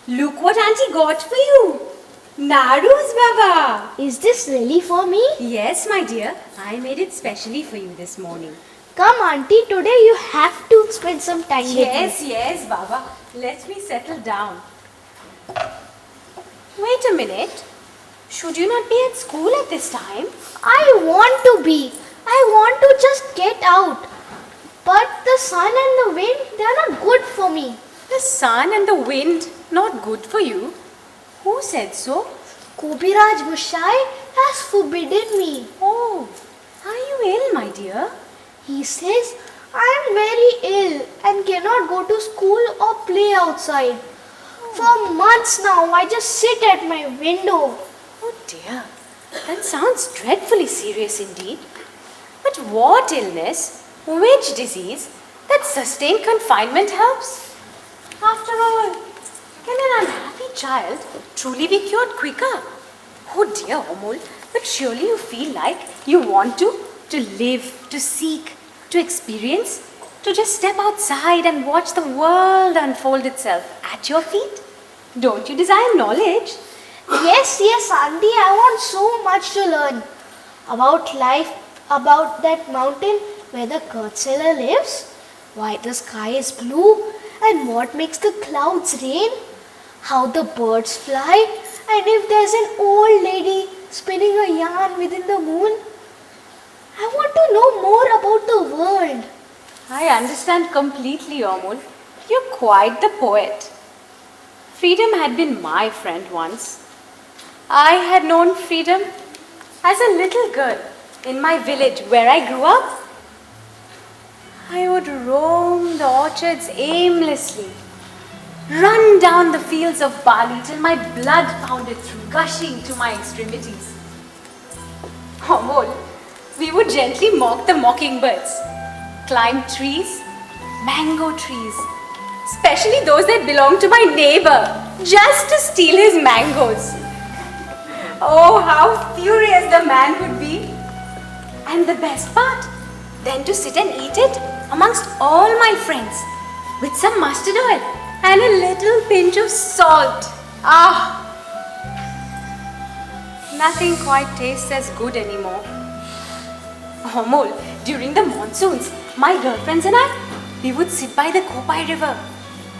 Look what Auntie got for you. Naru's Baba. Is this really for me? Yes, my dear. I made it specially for you this morning. Come, Auntie, today you have to spend some time with me. Yes, Baba. Let me settle down. Wait a minute. Should you not be at school at this time? I want to be. I want to just get out. But the sun and the wind, they are not good for me. The sun and the wind, not good for you? Who said so? Kobiraj Mushai has forbidden me. Oh, are you ill, my dear? He says I am very ill and cannot go to school or play outside. For months now, I just sit at my window. Oh dear, that sounds dreadfully serious indeed. But what illness, which disease, that sustained confinement helps? After all, can an unhappy child truly be cured quicker? Oh dear, Omol, but surely you feel like you want to live, to seek, to experience, to just step outside and watch the world unfold itself at your feet? Don't you desire knowledge? Yes, Auntie, I want so much to learn about life, about that mountain where the curd seller lives, why the sky is blue, and what makes the clouds rain, how the birds fly, and if there's an old lady spinning a yarn within the moon. I want to know more about the world. I understand completely, Omul. You're quite the poet. Freedom had been my friend once. I had known freedom as a little girl in my village where I grew up. I would roam the orchards aimlessly, run down the fields of barley till my blood pounded through, gushing to my extremities. Omol, we would gently mock the mockingbirds, climb trees, mango trees, especially those that belonged to my neighbor, just to steal his mangoes. Oh, how furious the man would be. And the best part, then to sit and eat it amongst all my friends with some mustard oil and a little pinch of salt. Ah! Nothing quite tastes as good anymore. Amol, during the monsoons, my girlfriends and I, we would sit by the Kopai river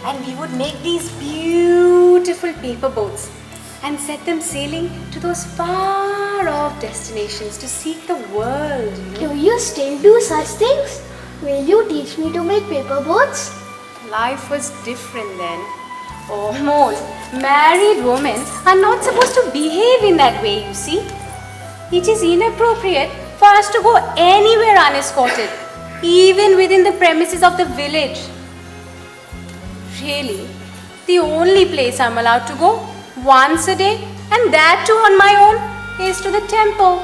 and we would make these beautiful paper boats and set them sailing to those far off destinations to seek the world. Do you still do such things? Will you teach me to make paper boats? Life was different then. Oh, Mole, married women are not supposed to behave in that way, you see. It is inappropriate for us to go anywhere unescorted, even within the premises of the village. Really, the only place I'm allowed to go once a day, and that too on my own, is to the temple.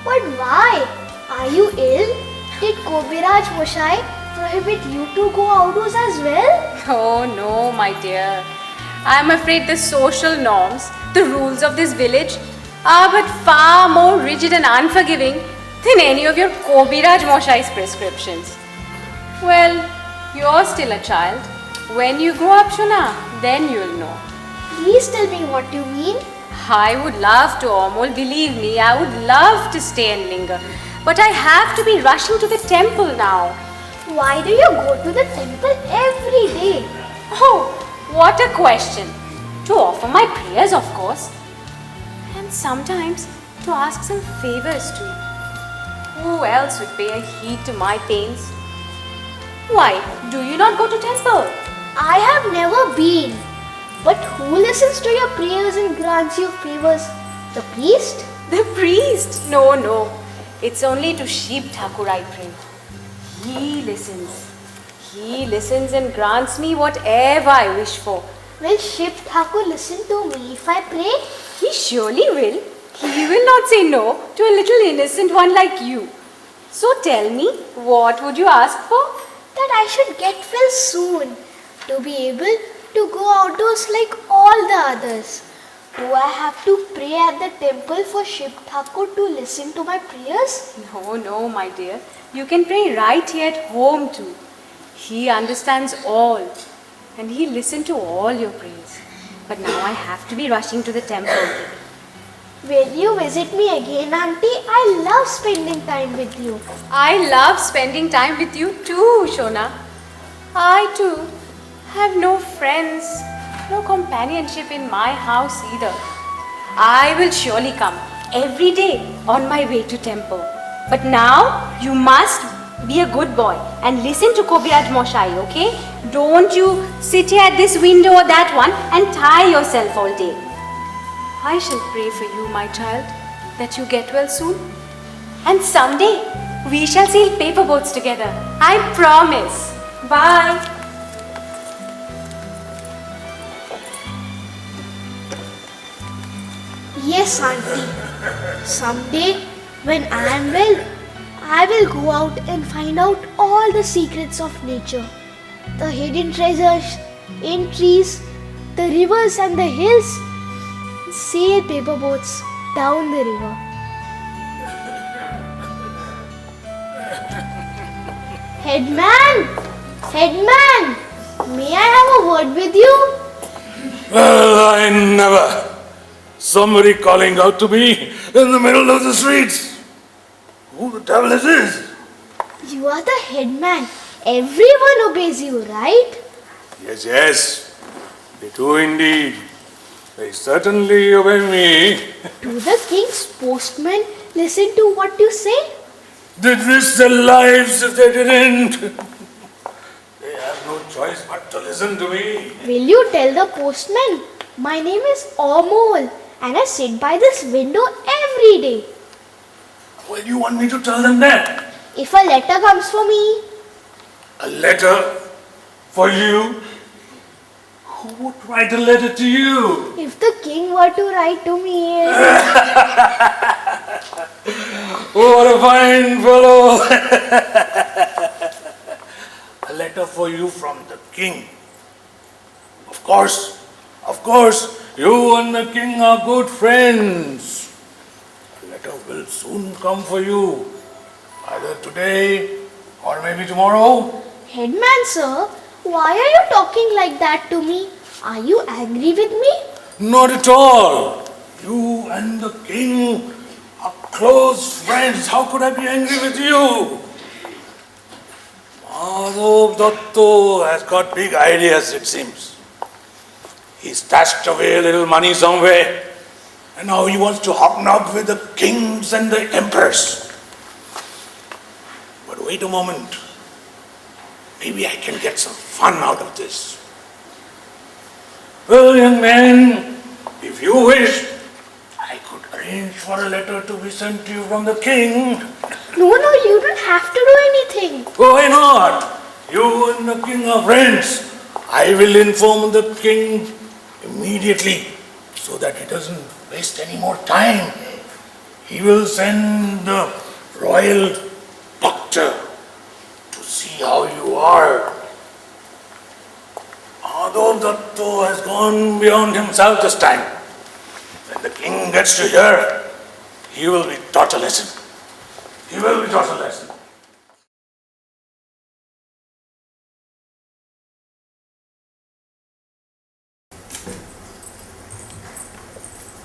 But why? Are you ill? Did Kobiraj Moshai prohibit you to go outdoors as well? Oh no, my dear. I'm afraid the social norms, the rules of this village, are but far more rigid and unforgiving than any of your Kobiraj Moshai's prescriptions. Well, you're still a child. When you grow up, Shona, then you'll know. Please tell me what you mean. I would love to, Amol. Believe me, I would love to stay and linger. But I have to be rushing to the temple now. Why do you go to the temple every day? Oh, what a question. To offer my prayers, of course. And sometimes to ask some favors too. Who else would pay a heed to my pains? Why, do you not go to temple? I have never been. But who listens to your prayers and grants you favors? The priest? The priest? No, no. It's only to Sheep Thakur I pray. He listens. He listens and grants me whatever I wish for. Will Shiv Thakur listen to me if I pray? He surely will. He will not say no to a little innocent one like you. So tell me, what would you ask for? That I should get well soon, to be able to go outdoors like all the others. Do I have to pray at the temple for Shiv Thakur to listen to my prayers? No, no, my dear. You can pray right here at home too. He understands all and he listened to all your prayers. But now I have to be rushing to the temple. Will you visit me again, Auntie? I love spending time with you. I love spending time with you too, Shona. I too have no friends, no companionship in my house either. I will surely come every day on my way to temple. But now you must be a good boy and listen to Kobiraj Moshai, okay? Don't you sit here at this window or that one and tire yourself all day. I shall pray for you, my child, that you get well soon. And someday we shall sail paper boats together. I promise. Bye. Yes, Auntie. Someday, when I am well, I will go out and find out all the secrets of nature. The hidden treasures in trees, the rivers and the hills. Sail paper boats down the river. Headman! Headman! May I have a word with you? Well, I never. Somebody calling out to me in the middle of the streets. Who the devil is this? You are the headman. Everyone obeys you, right? Yes, yes. They do indeed. They certainly obey me. Do the king's postmen listen to what you say? They'd risk their lives if they didn't. They have no choice but to listen to me. Will you tell the postman? My name is Amol and I sit by this window every day. Well, you want me to tell them that? If a letter comes for me. A letter for you? Who would write a letter to you? If the king were to write to me. What a fine fellow! A letter for you from the king. Of course, you and the king are good friends. letter will soon come for you. Either today or maybe tomorrow. Headman sir, why are you talking like that to me? Are you angry with me? Not at all. You and the king are close friends. How could I be angry with you? Madhav Datto has got big ideas, it seems. He stashed away a little money somewhere, and now he wants to hobnob with the kings and the emperors. But wait a moment. Maybe I can get some fun out of this. Well, young man, if you wish, I could arrange for a letter to be sent to you from the king. No, you don't have to do anything. Why not? You and the king are friends. I will inform the king immediately so that he doesn't waste any more time. He will send the royal doctor to see how you are. Madhav Datto has gone beyond himself this time. When the king gets to hear, he will be taught a lesson. He will be taught a lesson.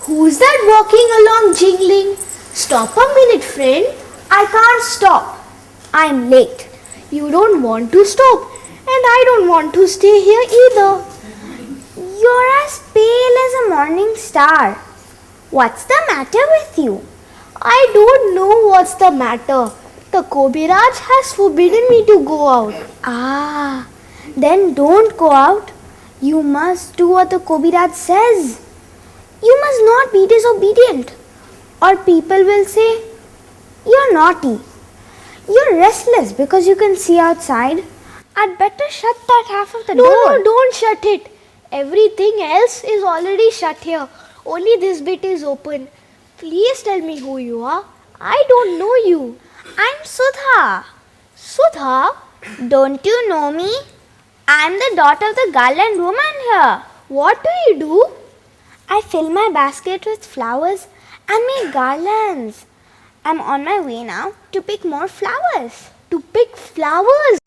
Who's that walking along jingling? Stop a minute, friend. I can't stop. I'm late. You don't want to stop, and I don't want to stay here either. You're as pale as a morning star. What's the matter with you? I don't know what's the matter. The Kobiraj has forbidden me to go out. Ah, then don't go out. You must do what the Kobiraj says. You must not be disobedient, or people will say, you're naughty. You're restless because you can see outside. I'd better shut that half of the door. No, don't shut it. Everything else is already shut here. Only this bit is open. Please tell me who you are. I don't know you. I'm Sudha. Sudha? Don't you know me? I'm the daughter of the garland woman here. What do you do? I fill my basket with flowers and make garlands. I'm on my way now to pick more flowers. To pick flowers?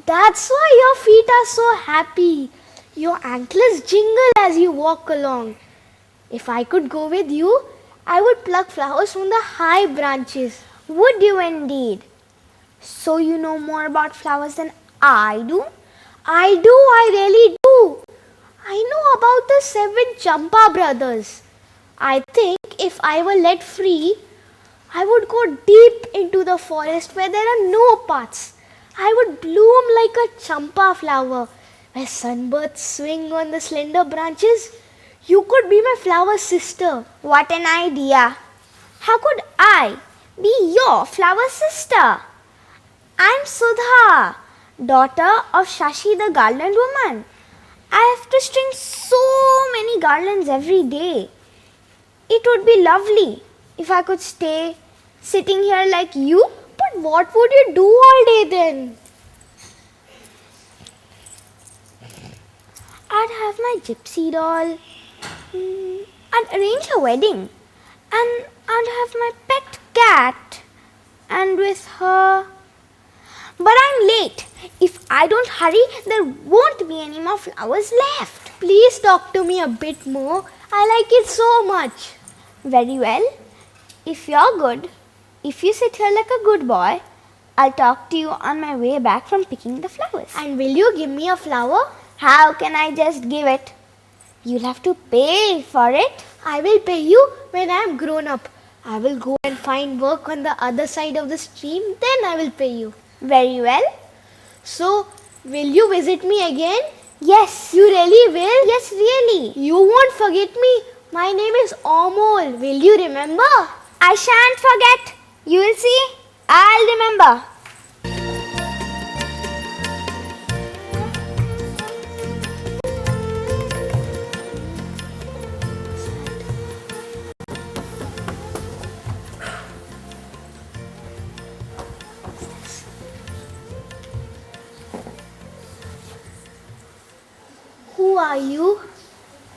That's why your feet are so happy. Your ankles jingle as you walk along. If I could go with you, I would pluck flowers from the high branches. Would you indeed? So you know more about flowers than I do? I do, I really do. I know about the 7 Champa brothers. I think if I were let free, I would go deep into the forest where there are no paths. I would bloom like a champa flower, where sunbirds swing on the slender branches. You could be my flower sister. What an idea! How could I be your flower sister? I'm Sudha, daughter of Shashi the garland woman. I have to string so many garlands every day. It would be lovely if I could stay sitting here like you. But what would you do all day then? I'd have my gypsy doll. I'd arrange a wedding. And I'd have my pet cat. And with her... But I'm late. If I don't hurry, there won't be any more flowers left. Please talk to me a bit more. I like it so much. Very well. If you're good, if you sit here like a good boy, I'll talk to you on my way back from picking the flowers. And will you give me a flower? How can I just give it? You'll have to pay for it. I will pay you when I am grown up. I will go and find work on the other side of the stream, then I will pay you. Very well. So, will you visit me again? Yes. You really will? Yes, really. You won't forget me. My name is Amol. Will you remember? I shan't forget. You will see. I'll remember. Who are you?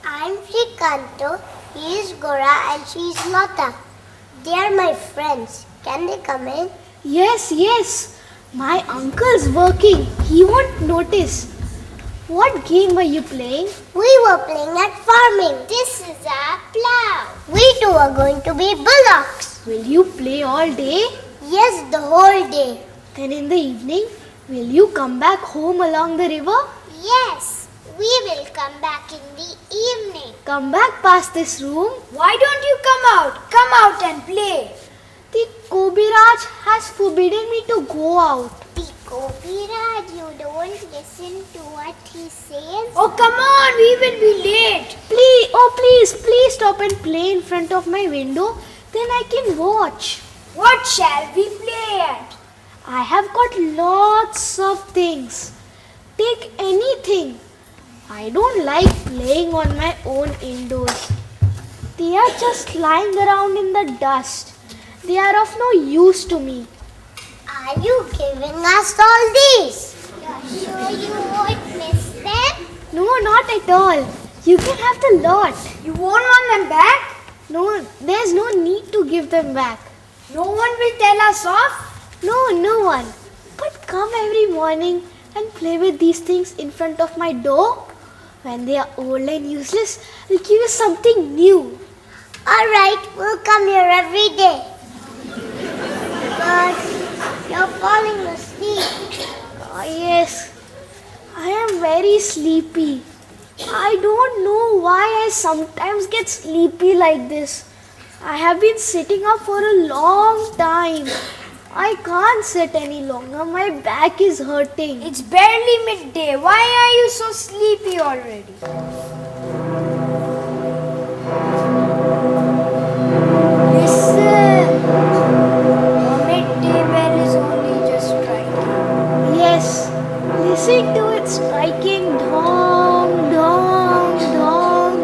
I'm Srikanto. He is Gora and she is Lata. They are my friends. Can they come in? Yes, yes. My uncle's working. He won't notice. What game were you playing? We were playing at farming. This is our plow. We two are going to be bullocks. Will you play all day? Yes, the whole day. Then in the evening, will you come back home along the river? Yes, we will come back in the evening. Come back past this room. Why don't you come out? Come out and play. The Kobiraj has forbidden me to go out. The Kobiraj, you don't listen to what he says? Oh, come on, we will be late. Please stop and play in front of my window. Then I can watch. What shall we play at? I have got lots of things. Take anything. I don't like playing on my own indoors. They are just lying around in the dust. They are of no use to me. Are you giving us all these? You're sure you won't miss them? No, not at all. You can have the lot. You won't want them back? No, there's no need to give them back. No one will tell us off? No one. But come every morning and play with these things in front of my door. When they are old and useless, I'll give you something new. Alright, we'll come here every day. But you're falling asleep. Oh, yes. I am very sleepy. I don't know why I sometimes get sleepy like this. I have been sitting up for a long time. I can't sit any longer. My back is hurting. It's barely midday. Why are you so sleepy already? Listen. The midday bell is only just striking. Yes. Listen to it striking. Dong, dong, dong.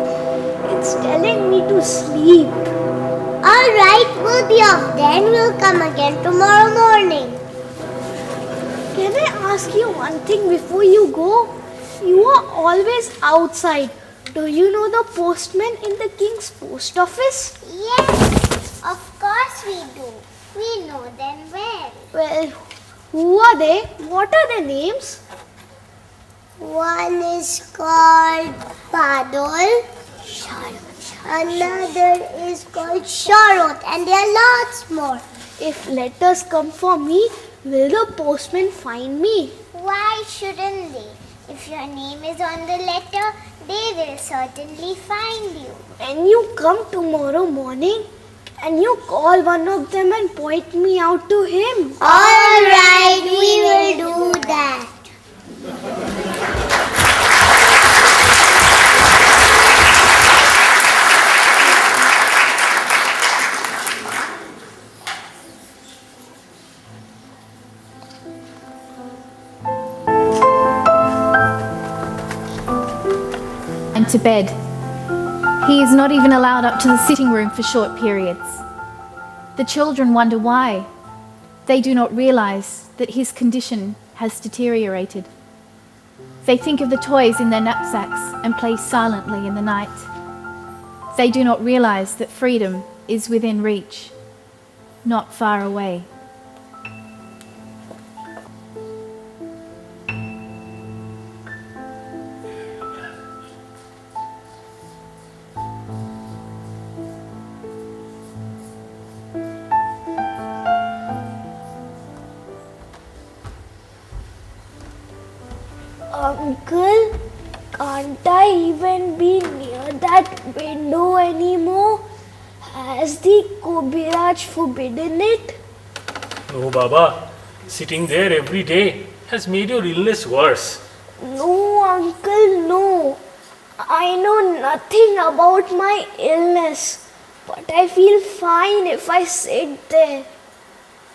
It's telling me to sleep. Alright, we'll be off then. We'll come again tomorrow morning. Can I ask you one thing before you go? You are always outside. Do you know the postman in the king's post office? Yes, of course we do. We know them well. Well, who are they? What are their names? One is called Badol. Another is called Sharot, and there are lots more. If letters come for me, will the postman find me? Why shouldn't they? If your name is on the letter, they will certainly find you. When you come tomorrow morning and you call one of them and point me out to him. Alright, we will do that. And to bed. He is not even allowed up to the sitting room for short periods. The children wonder why. They do not realize that his condition has deteriorated. They think of the toys in their knapsacks and play silently in the night. They do not realize that freedom is within reach, not far away. Uncle, can't I even be near that window anymore? Has the Kobiraj forbidden it? Oh, Baba, sitting there every day has made your illness worse. No, Uncle, no. I know nothing about my illness, but I feel fine if I sit there.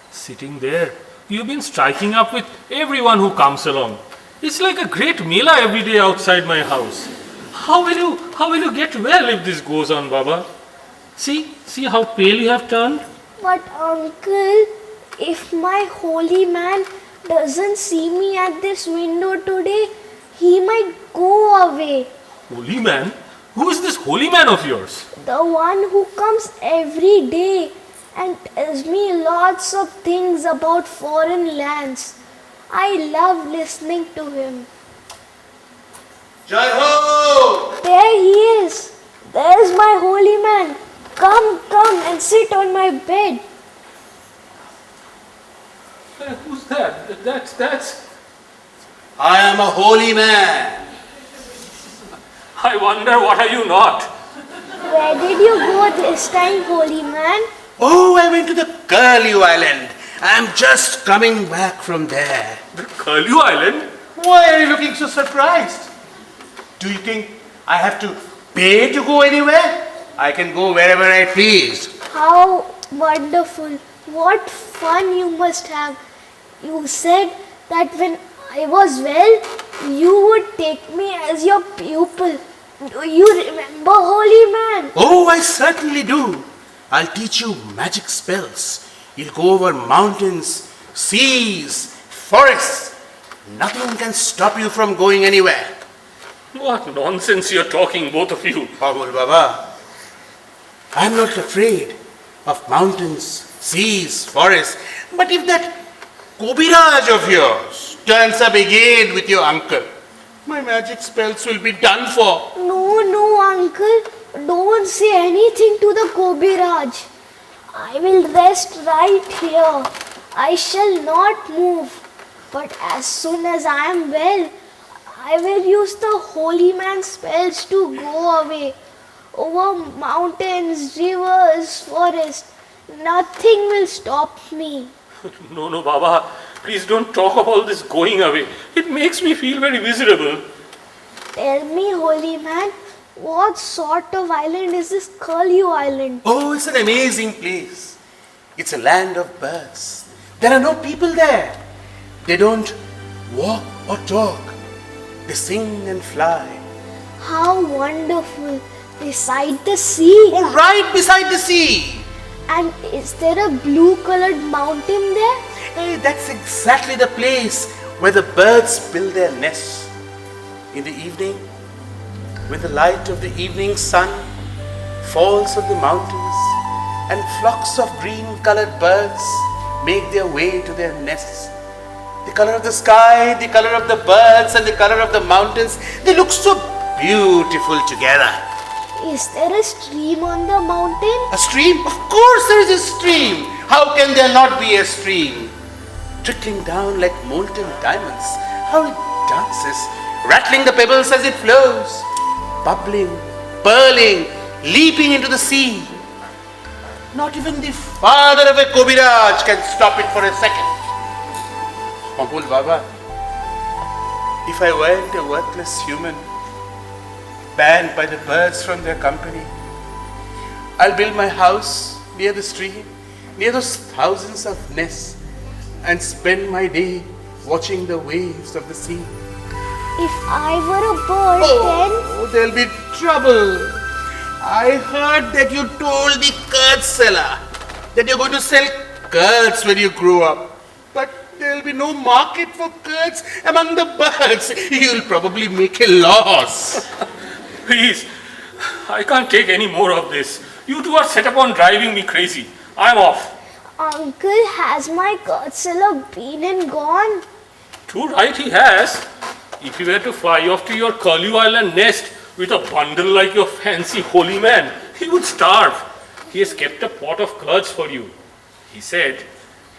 Sitting there, you've been striking up with everyone who comes along. It's like a great mela every day outside my house. How will you get well if this goes on, Baba? See how pale you have turned? But Uncle, if my holy man doesn't see me at this window today, he might go away. Holy man? Who is this holy man of yours? The one who comes every day. and tells me lots of things about foreign lands. I love listening to him. Jai Ho! There he is. There's my holy man. Come and sit on my bed. Who's that? That's... I am a holy man. I wonder, what are you not? Where did you go this time, holy man? Oh, I went to the Curlew Island. I'm just coming back from there. The Curlew Island? Why are you looking so surprised? Do you think I have to pay to go anywhere? I can go wherever I please. How wonderful. What fun you must have. You said that when I was well, you would take me as your pupil. Do you remember, holy man? Oh, I certainly do. I'll teach you magic spells. You'll go over mountains, seas, forests. Nothing can stop you from going anywhere. What nonsense you're talking, both of you. Pamul Baba, I'm not afraid of mountains, seas, forests. But if that Kobiraj of yours turns up again with your uncle, my magic spells will be done for. No, uncle. Don't say anything to the Kobiraj. I will rest right here. I shall not move. But as soon as I am well, I will use the holy man's spells to go away. Over mountains, rivers, forests. Nothing will stop me. No, Baba. Please don't talk of all this going away. It makes me feel very miserable. Tell me, holy man, what sort of island is this Curlew Island? Oh, it's an amazing place. It's a land of birds. There are no people there. They don't walk or talk. They sing and fly. How wonderful. Beside the sea. Oh, right beside the sea. And is there a blue-colored mountain there? Hey, that's exactly the place where the birds build their nests. In the evening, when the light of the evening sun falls on the mountains and flocks of green-colored birds make their way to their nests, the color of the sky, the color of the birds and the color of the mountains, they look so beautiful together. Is there a stream on the mountain? A stream? Of course there is a stream. How can there not be a stream? Trickling down like molten diamonds. How it dances, rattling the pebbles as it flows, bubbling, purling, leaping into the sea. Not even the father of a Kobiraj can stop it for a second. Pamul Baba, if I weren't a worthless human, banned by the birds from their company, I'll build my house near the stream, near those thousands of nests, and spend my day watching the waves of the sea. If I were a bird, then... Oh, there'll be trouble. I heard that you told the curd seller that you're going to sell curds when you grow up. But there'll be no market for curds among the birds. You'll probably make a loss. Please, I can't take any more of this. You two are set upon driving me crazy. I'm off. Uncle, has my curd seller been and gone? Too right he has. If you were to fly off to your Curlew Island nest with a bundle like your fancy holy man, he would starve. He has kept a pot of curds for you. He said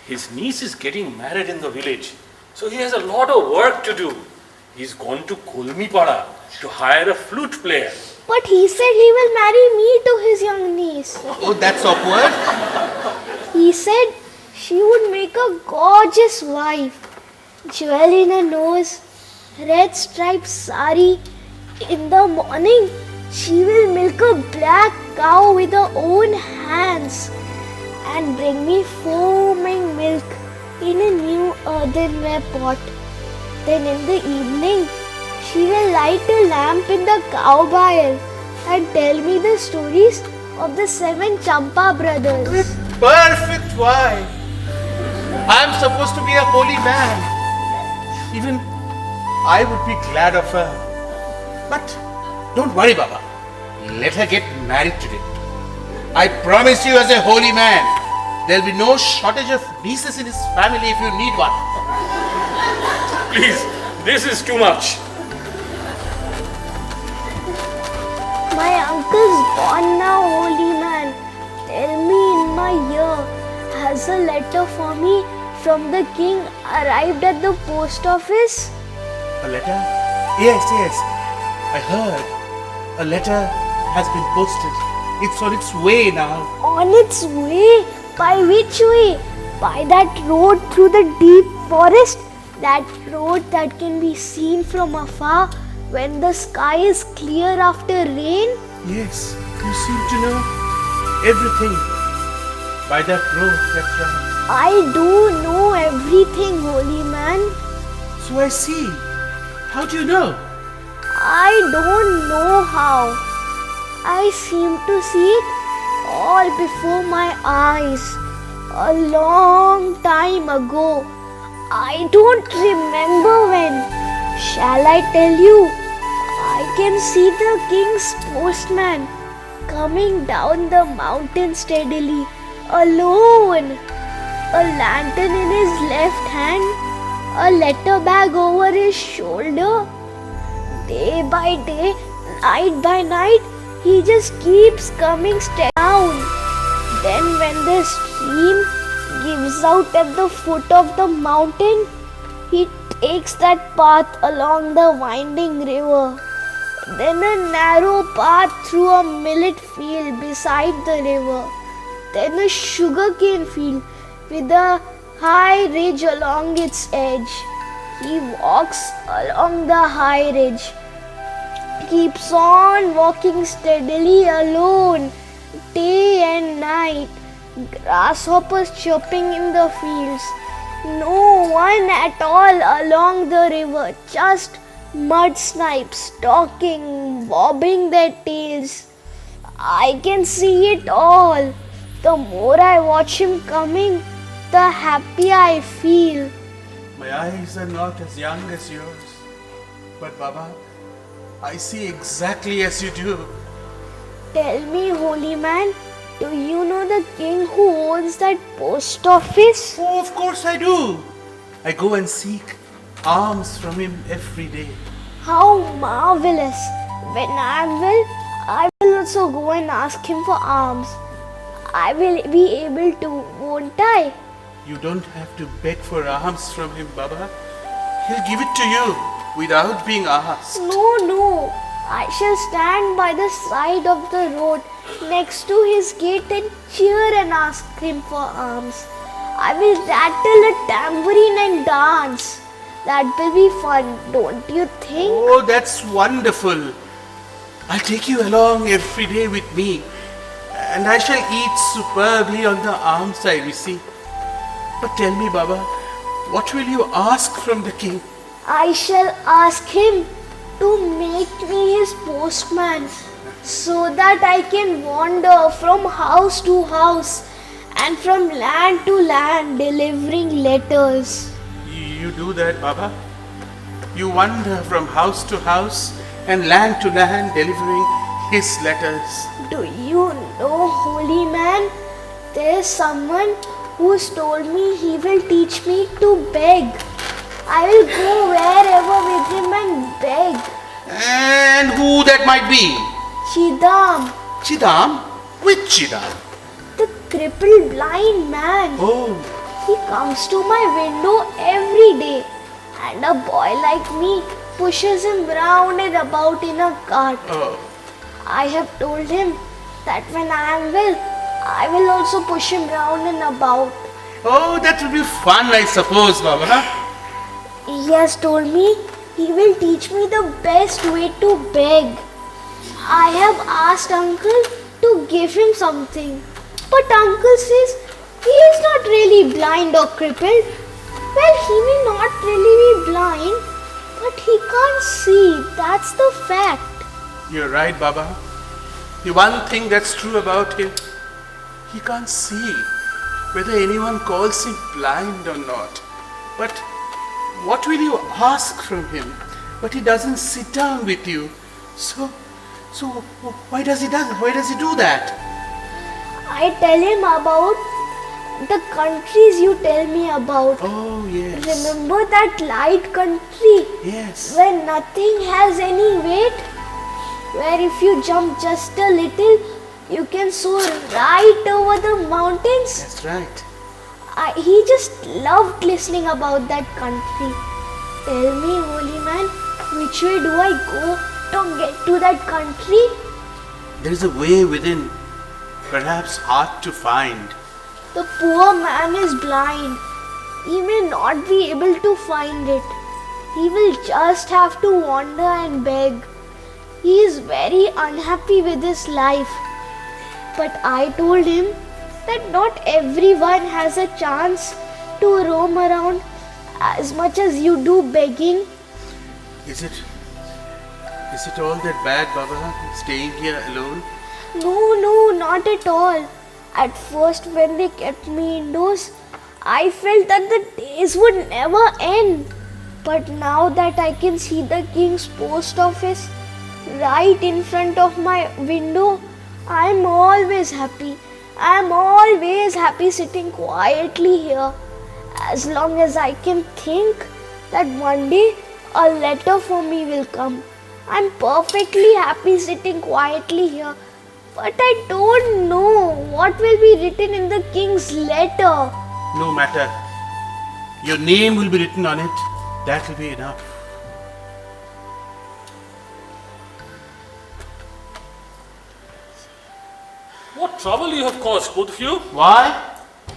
his niece is getting married in the village, so he has a lot of work to do. He's gone to Kolmipara to hire a flute player. But he said he will marry me to his young niece. Oh, that's awkward. He said she would make a gorgeous wife. Jewel in her nose, red striped sari. In the morning, she will milk a black cow with her own hands and bring me foaming milk in a new earthenware pot. Then in the evening, she will light a lamp in the cow byre and tell me the stories of the 7 Champa brothers. Perfect wife. I'm supposed to be a holy man. Even I would be glad of her. But don't worry, Baba. Let her get married today. I promise you as a holy man, There'll be no shortage of nieces in his family if you need one. Please, this is too much. My uncle's gone now, holy man. Tell me in my ear, has a letter for me from the king arrived at the post office? A letter? Yes, yes. I heard. A letter has been posted. It's on its way now. On its way? By which way? By that road through the deep forest? That road that can be seen from afar when the sky is clear after rain? Yes, you seem to know everything by that road, that's right. I do know everything, holy man. So I see. How do you know? I don't know how. I seem to see it all before my eyes. A long time ago. I don't remember when. Shall I tell you? I can see the king's postman coming down the mountain steadily, alone. A lantern in his left hand, a letter bag over his shoulder. Day by day, night by night, he just keeps coming down. Then when the stream gives out at the foot of the mountain, he takes that path along the winding river. Then a narrow path through a millet field beside the river. Then a sugarcane field with a high ridge along its edge. He walks along the high ridge, keeps on walking steadily alone, day and night. Grasshoppers chirping in the fields. No one at all along the river, just mud snipes talking, bobbing their tails. I can see it all. The more I watch him coming, the happier I feel. My eyes are not as young as yours. But Baba, I see exactly as you do. Tell me, holy man, do you know the king who owns that post office? Oh, of course I do. I go and seek alms from him every day. How marvelous! When I will also go and ask him for alms. I will be able to, won't I? You don't have to beg for alms from him, Baba. He'll give it to you without being asked. No. I shall stand by the side of the road next to his gate and cheer and ask him for alms. I will rattle a tambourine and dance. That will be fun, don't you think? Oh, that's wonderful. I'll take you along every day with me, and I shall eat superbly on the alms I receive. But tell me, Baba, what will you ask from the king? I shall ask him to make me his postman, so that I can wander from house to house and from land to land delivering letters. You do that, Baba? You wander from house to house and land to land delivering his letters. Do you know, holy man, there's someone who's told me he will teach me to beg. I will go wherever with him and beg. And who that might be? Chidam. Chidam? Which Chidam? The crippled blind man. Oh. He comes to my window every day, and a boy like me pushes him round and about in a cart. Oh. I have told him that when I am well, I will also push him round and about. Oh, that will be fun, I suppose, Baba. He has told me he will teach me the best way to beg. I have asked uncle to give him something, but uncle says he is not really blind or crippled. Well, he may not really be blind, but he can't see. That's the fact. You're right, Baba. The one thing that's true about him, he can't see whether anyone calls him blind or not. But what will you ask from him? But he doesn't sit down with you. So why does he do that? I tell him about the countries you tell me about. Oh, yes. Remember that light country? Yes. Where nothing has any weight? Where if you jump just a little, you can soar right over the mountains? That's right. He just loved listening about that country. Tell me, holy man, which way do I go to get to that country? There is a way within, perhaps hard to find. The poor man is blind. He may not be able to find it. He will just have to wander and beg. He is very unhappy with his life. But I told him that not everyone has a chance to roam around as much as you do begging. Is it all that bad, Baba, staying here alone? No, not at all. At first, when they kept me indoors, I felt that the days would never end. But now that I can see the king's post office right in front of my window, I am always happy. I am always happy sitting quietly here. As long as I can think that one day a letter for me will come. I am perfectly happy sitting quietly here. But I don't know what will be written in the king's letter. No matter. Your name will be written on it. That will be enough. What trouble you have caused, both of you? Why?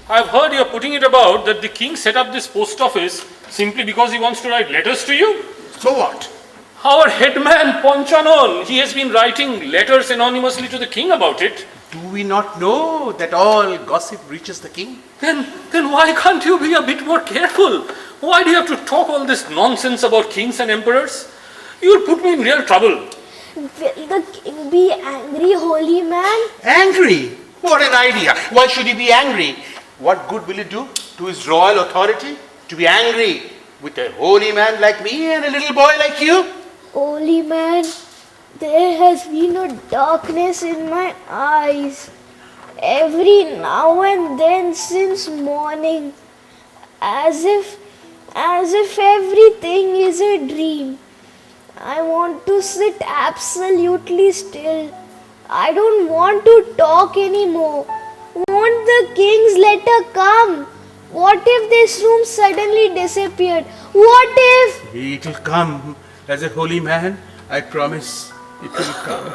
I've heard you're putting it about that the king set up this post office simply because he wants to write letters to you. So what? Our headman, Ponchanon, he has been writing letters anonymously to the king about it. Do we not know that all gossip reaches the king? Then why can't you be a bit more careful? Why do you have to talk all this nonsense about kings and emperors? You'll put me in real trouble. Will the king be angry, holy man? Angry? What an idea. Why should he be angry? What good will it do to his royal authority to be angry with a holy man like me and a little boy like you? Holy man, there has been a darkness in my eyes every now and then since morning, as if everything is a dream. I want to sit absolutely still. I don't want to talk anymore. Won't the king's letter come? What if this room suddenly disappeared? What if? It will come. As a holy man, I promise it will come.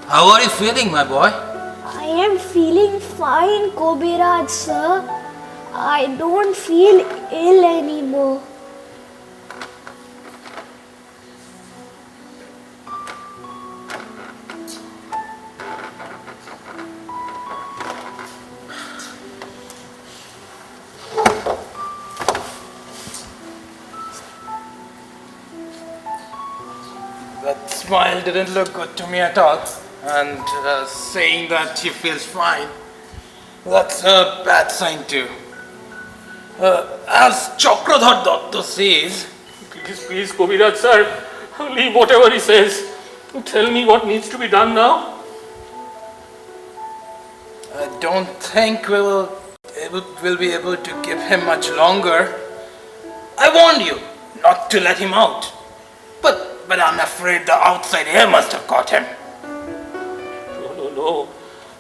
How are you feeling, my boy? I am feeling fine, Kobiraj sir. I don't feel ill anymore. That smile didn't look good to me at all. And saying that he feels fine, that's a bad sign too. As Chakradhar Datta says... Please, Kobiraj sir, leave whatever he says. Tell me what needs to be done now. I don't think we will be able to give him much longer. I warned you not to let him out. But I'm afraid the outside air must have caught him.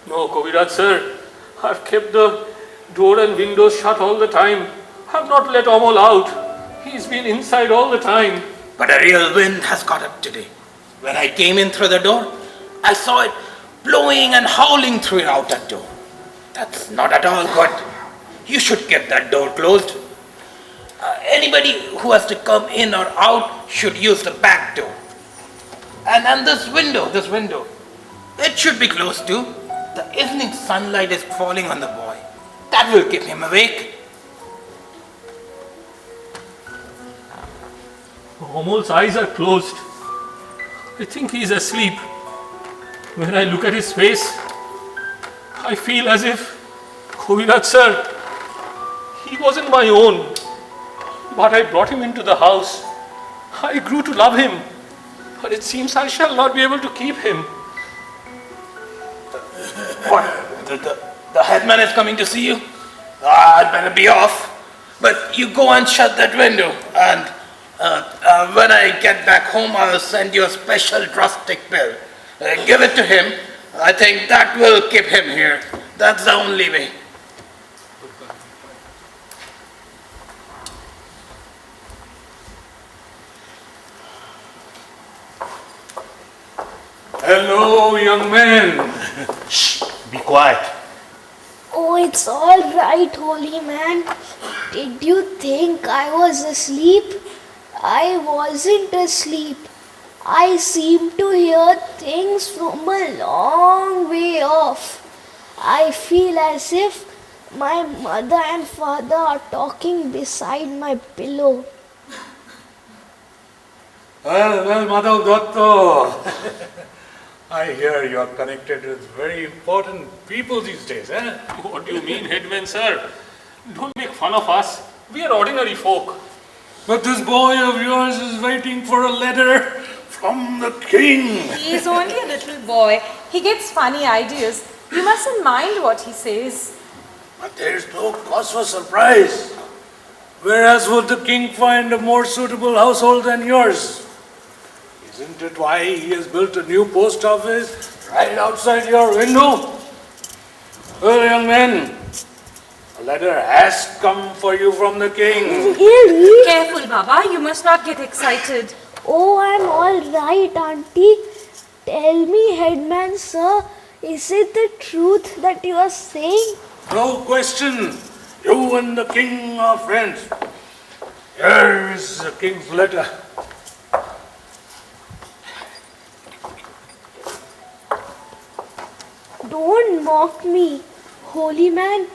No, Kobiraj sir. I've kept the door and windows shut all the time. I've not let Amol out. He's been inside all the time. But a real wind has got up today. When I came in through the door, I saw it blowing and howling through your outer door. That's not at all good. You should keep that door closed. Anybody who has to come in or out should use the back door. And this window, it should be closed too. The evening sunlight is falling on the boy. That will keep him awake. Amol's eyes are closed. I think he's asleep. When I look at his face, I feel as if Kovirat sir, he wasn't my own, but I brought him into the house. I grew to love him, but it seems I shall not be able to keep him. What? The headman is coming to see you? I'd better be off. But you go and shut that window, and when I get back home, I'll send you a special drumstick bill. Give it to him. I think that will keep him here. That's the only way. Hello, young man. Shh, be quiet. Oh, it's all right, holy man. Did you think I was asleep? I wasn't asleep. I seem to hear things from a long way off. I feel as if my mother and father are talking beside my pillow. Well, Madhav Datto. I hear you are connected with very important people these days, eh? What do you mean, headman sir? Don't make fun of us. We are ordinary folk. But this boy of yours is waiting for a letter from the king. He is only a little boy. He gets funny ideas. You mustn't mind what he says. But there is no cause for surprise. Whereas would the king find a more suitable household than yours? Isn't it why he has built a new post office right outside your window? Well, young man, a letter has come for you from the king. Really? Careful, Baba. You must not get excited. Oh, I'm all right, Auntie. Tell me, headman sir, is it the truth that you are saying? No question. You and the king are friends. Here is the king's letter. Don't mock me. Holy man,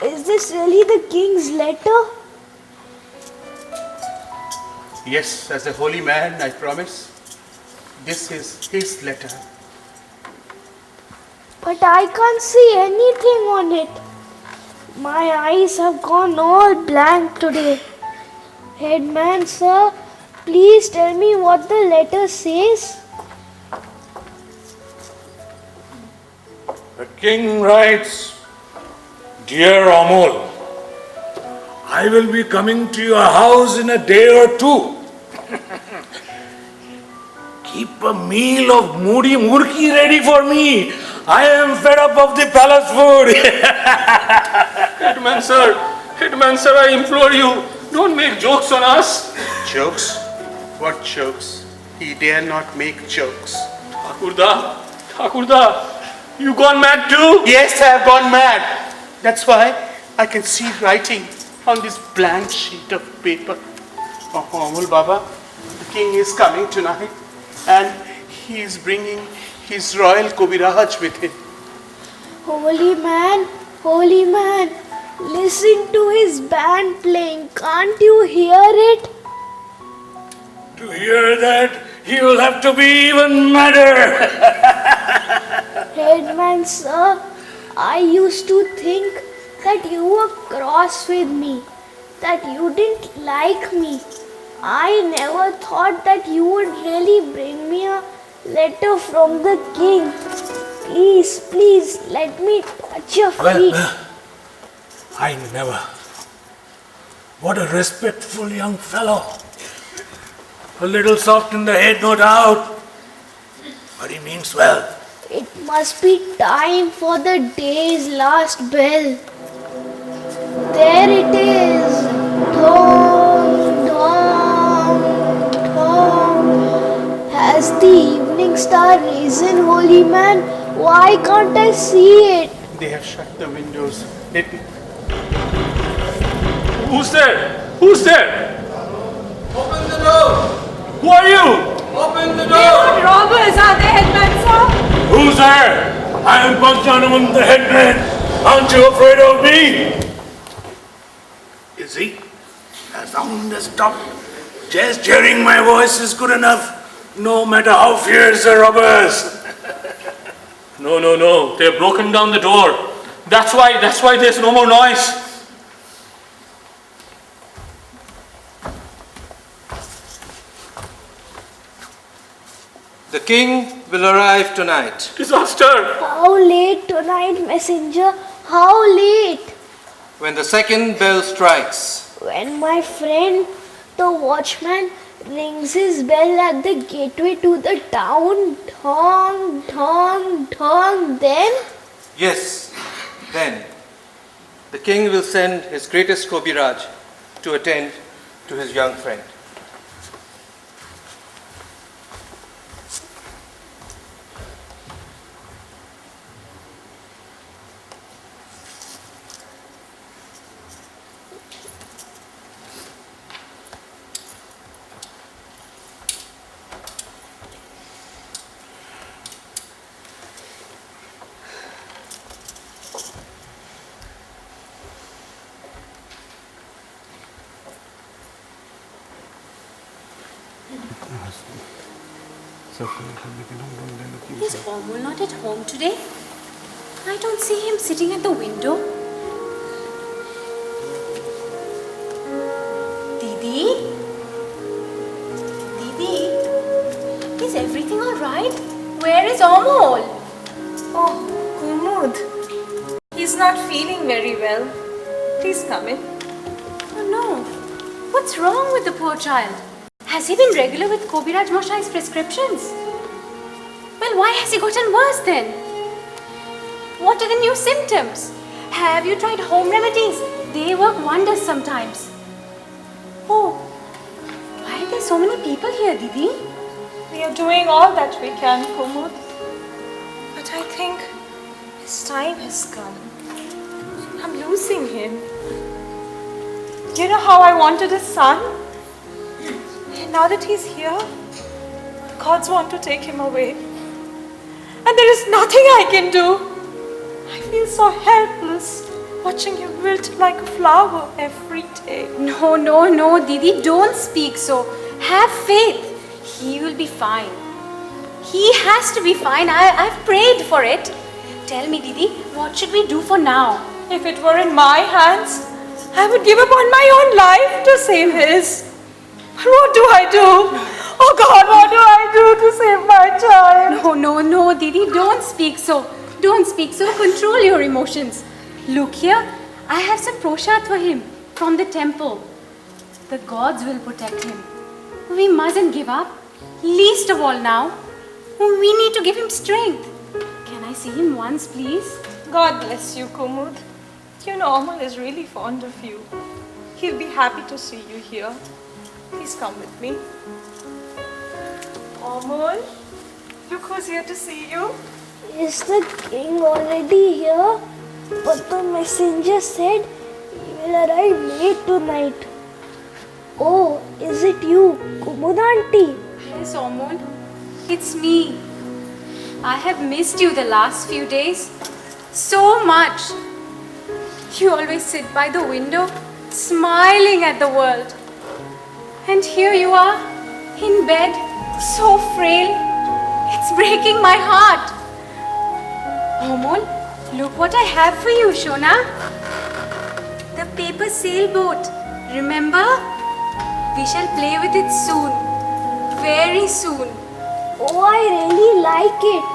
is this really the king's letter? Yes, as a holy man, I promise. This is his letter. But I can't see anything on it. My eyes have gone all blank today. Headman sir, please tell me what the letter says. The king writes, Dear Amol, I will be coming to your house in a day or two. Keep a meal of moody murki ready for me. I am fed up of the palace food. Headman sir, I implore you, don't make jokes on us. Jokes? What jokes? He dare not make jokes. Thakurda, you gone mad too? Yes, I have gone mad. That's why I can see writing on this blank sheet of paper. Oh, Amul Baba, the king is coming tonight and he is bringing his royal Kobiraj with him. Holy man, listen to his band playing. Can't you hear it? To hear that, he will have to be even madder. Headman sir, I used to think that you were cross with me, that you didn't like me. I never thought that you would really bring me a letter from the king. Please, let me touch your feet. Well, I never. What a respectful young fellow. A little soft in the head, no doubt. But he means well. It must be time for the day's last bell. There it is. Dong, dong, dong. Has the evening star risen, holy man? Why can't I see it? They have shut the windows. Let me... Who's there? Who's there? Open the door! Who are you? Open the They are door! robbers, are they, headman sir? Who's there? I am Panchanaman, the headman. Aren't you afraid of me? You see, the sound has stopped. Just hearing my voice is good enough, no matter how fierce the robbers. No, no, no. They've broken down the door. That's why there's no more noise. The king will arrive tonight. Disaster! How late tonight, messenger? How late? When the second bell strikes. When my friend, the watchman, rings his bell at the gateway to the town. Thong, thong, thong. Then? Yes, then. The king will send his greatest Kobiraj to attend to his young friend. Is Omul not at home today? I don't see him sitting at the window. Didi? Didi? Is everything alright? Where is Omul? Oh, Kumud. He's not feeling very well. Please come in. Oh no. What's wrong with the poor child? Has he been regular with Kobiraj Moshai's prescriptions? Well, why has he gotten worse then? What are the new symptoms? Have you tried home remedies? They work wonders sometimes. Oh, why are there so many people here, Didi? We are doing all that we can, Kumud. But I think his time has come. I'm losing him. You know how I wanted a son? And now that he's here, gods want to take him away. And there is nothing I can do. I feel so helpless watching him wilt like a flower every day. No, Didi, don't speak so. Have faith. He will be fine. He has to be fine. I've prayed for it. Tell me, Didi, what should we do for now? If it were in my hands, I would give up on my own life to save his. But what do I do? Oh God, what do I do to save my child? No, Didi, don't speak so. Don't speak so. Control your emotions. Look here, I have some prashad for him from the temple. The gods will protect him. We mustn't give up. Least of all now. We need to give him strength. Can I see him once, please? God bless you, Kumud. You know, Amal is really fond of you. He'll be happy to see you here. Please come with me. Amal, look who's here to see you. Is the king already here? But the messenger said he will arrive late tonight. Oh, is it you, Kumud auntie? Yes, Omul. It's me. I have missed you the last few days. So much. You always sit by the window, smiling at the world. And here you are, in bed, so frail. It's breaking my heart. Omul, look what I have for you, Shona. The paper sailboat. Remember? We shall play with it soon. Very soon. Oh, I really like it.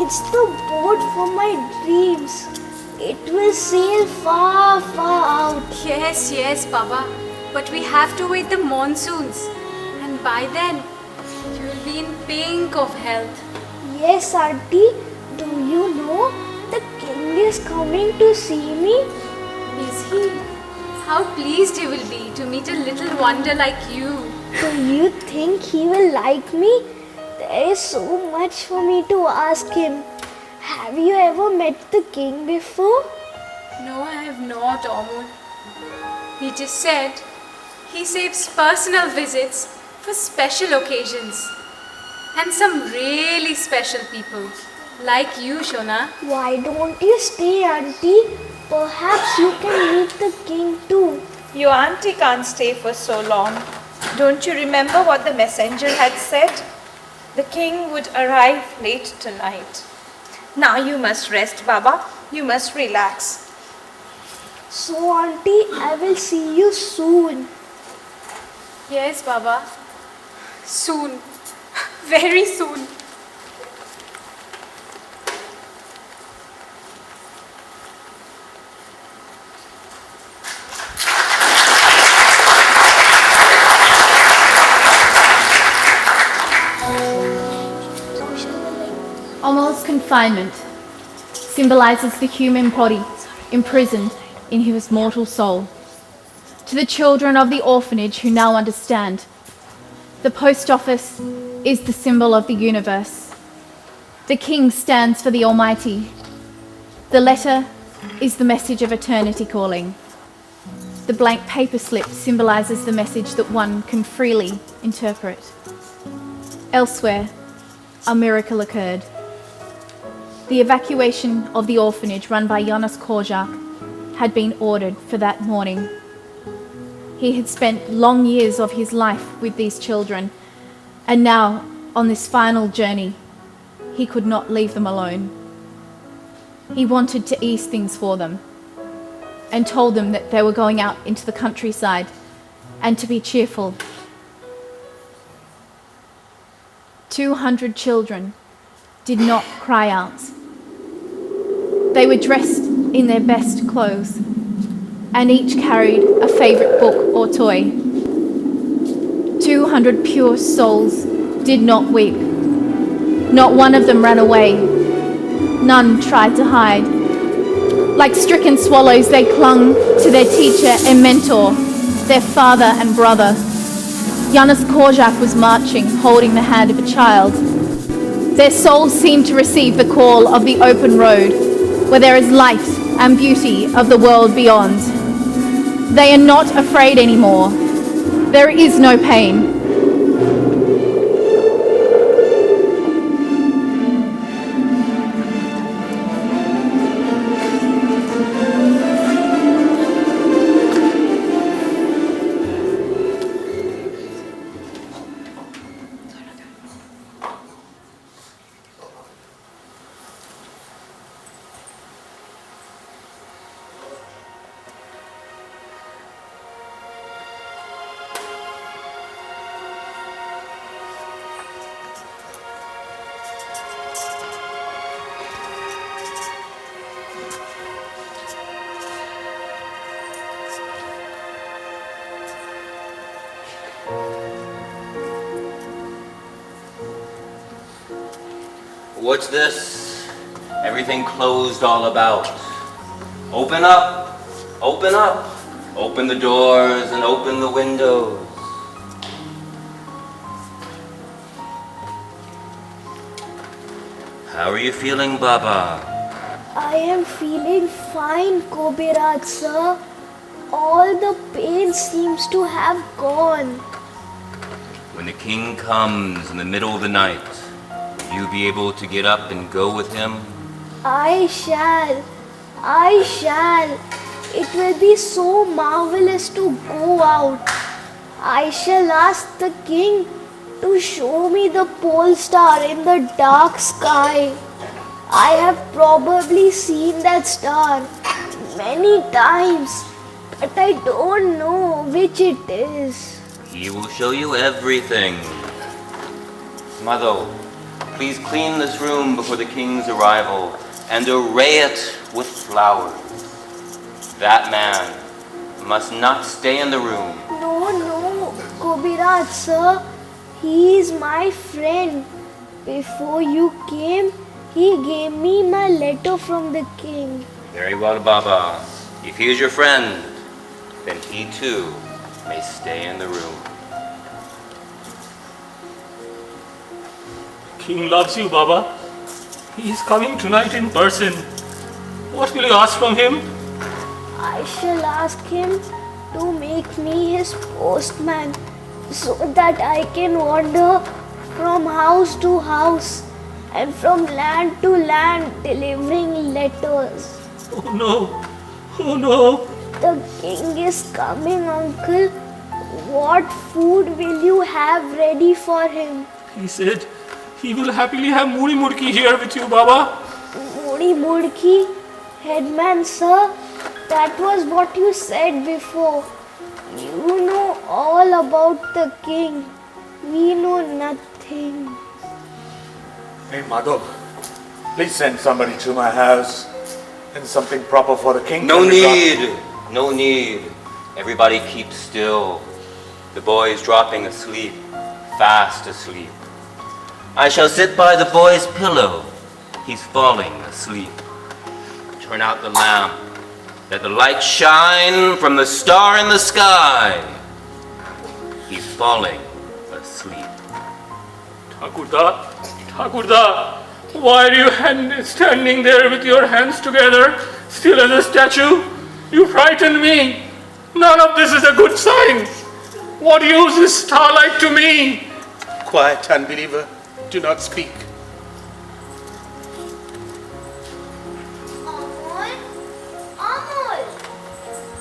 It's the boat for my dreams. It will sail far, far out. Yes, Baba. But we have to wait the monsoons. And by then, you will be in pink of health. Yes, auntie. Do you know the king is coming to see me? Is he? How pleased he will be to meet a little wonder like you. Do you think he will like me? There is so much for me to ask him. Have you ever met the king before? No, I have not, Omul. He just said he saves personal visits for special occasions. And some really special people, like you, Shona. Why don't you stay, auntie? Perhaps you can meet the king too. Your auntie can't stay for so long. Don't you remember what the messenger had said? The king would arrive late tonight. Now you must rest, Baba. You must relax. So, Auntie, I will see you soon. Yes, Baba. Soon. Very soon. Amol's confinement symbolizes the human body imprisoned in his mortal soul. To the children of the orphanage who now understand, the post office is the symbol of the universe. The king stands for the Almighty. The letter is the message of eternity calling. The blank paper slip symbolizes the message that one can freely interpret. Elsewhere, a miracle occurred. The evacuation of the orphanage run by Janusz Korczak had been ordered for that morning. He had spent long years of his life with these children, and now, on this final journey, he could not leave them alone. He wanted to ease things for them, and told them that they were going out into the countryside and to be cheerful. 200 children did not cry out. They were dressed in their best clothes, and each carried a favorite book or toy. 200 pure souls did not weep. Not one of them ran away. None tried to hide. Like stricken swallows, they clung to their teacher and mentor, their father and brother. Janusz Korczak was marching, holding the hand of a child. Their souls seemed to receive the call of the open road, where there is light and beauty of the world beyond. They are not afraid anymore. There is no pain. What's this? Everything closed all about. Open up, open up. Open the doors and open the windows. How are you feeling, Baba? I am feeling fine, Kobiraj sir. All the pain seems to have gone. When the king comes in the middle of the night, will you be able to get up and go with him? I shall. I shall. It will be so marvelous to go out. I shall ask the king to show me the pole star in the dark sky. I have probably seen that star many times, but I don't know which it is. He will show you everything. Mother, please clean this room before the king's arrival and array it with flowers. That man must not stay in the room. No, Kobiraj sir. He is my friend. Before you came, he gave me my letter from the king. Very well, Baba. If he is your friend, then he too may stay in the room. King loves you, Baba. He is coming tonight in person. What will you ask from him? I shall ask him to make me his postman, so that I can wander from house to house and from land to land delivering letters. Oh no, oh no. The king is coming, uncle. What food will you have ready for him? He said he will happily have Muri Murki here with you, Baba. Thodi Murki, headman sir, that was what you said before. You know all about the king. We know nothing. Hey, Madhav, please send somebody to my house and something proper for the king. No need. No need. Everybody keep still. The boy is dropping asleep, fast asleep. I shall sit by the boy's pillow. He's falling asleep. Turn out the lamp. Let the light shine from the star in the sky. He's falling asleep. Thakurda, why are you standing there with your hands together, still as a statue? You frighten me. None of this is a good sign. What use is starlight to me? Quiet, unbeliever. Do not speak.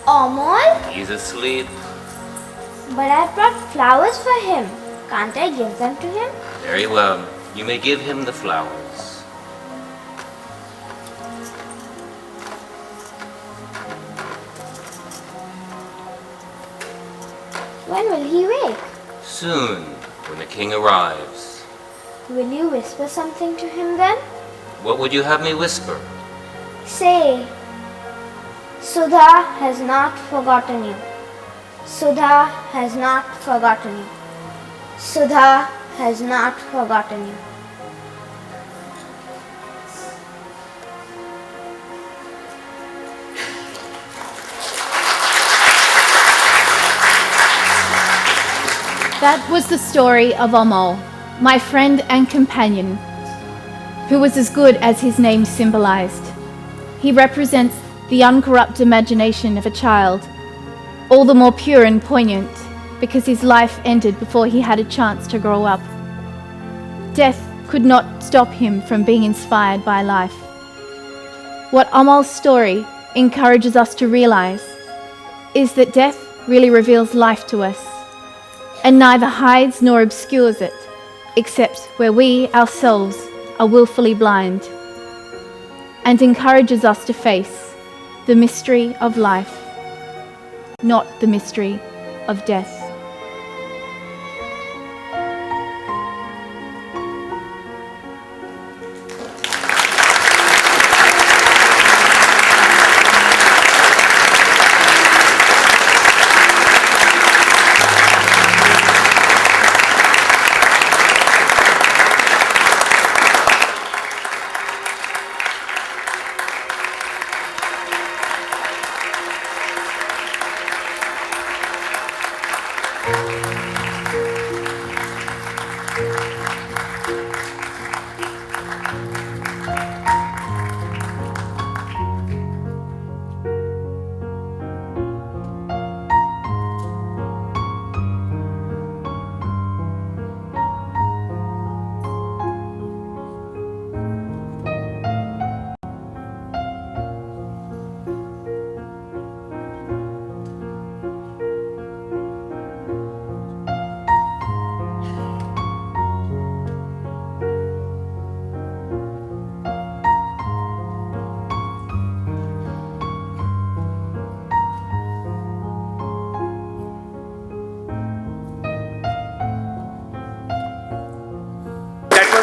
Amol? He's asleep. But I brought flowers for him. Can't I give them to him? Very well. You may give him the flowers. When will he wake? Soon, when the king arrives. Will you whisper something to him then? What would you have me whisper? Say, Sudha has not forgotten you. Sudha has not forgotten you. Sudha has not forgotten you. That was the story of Amol, my friend and companion, who was as good as his name symbolized. He represents the uncorrupt imagination of a child, all the more pure and poignant because his life ended before he had a chance to grow up. Death could not stop him from being inspired by life. What Amol's story encourages us to realize is that death really reveals life to us, and neither hides nor obscures it, except where we ourselves are willfully blind, and encourages us to face the mystery of life, not the mystery of death.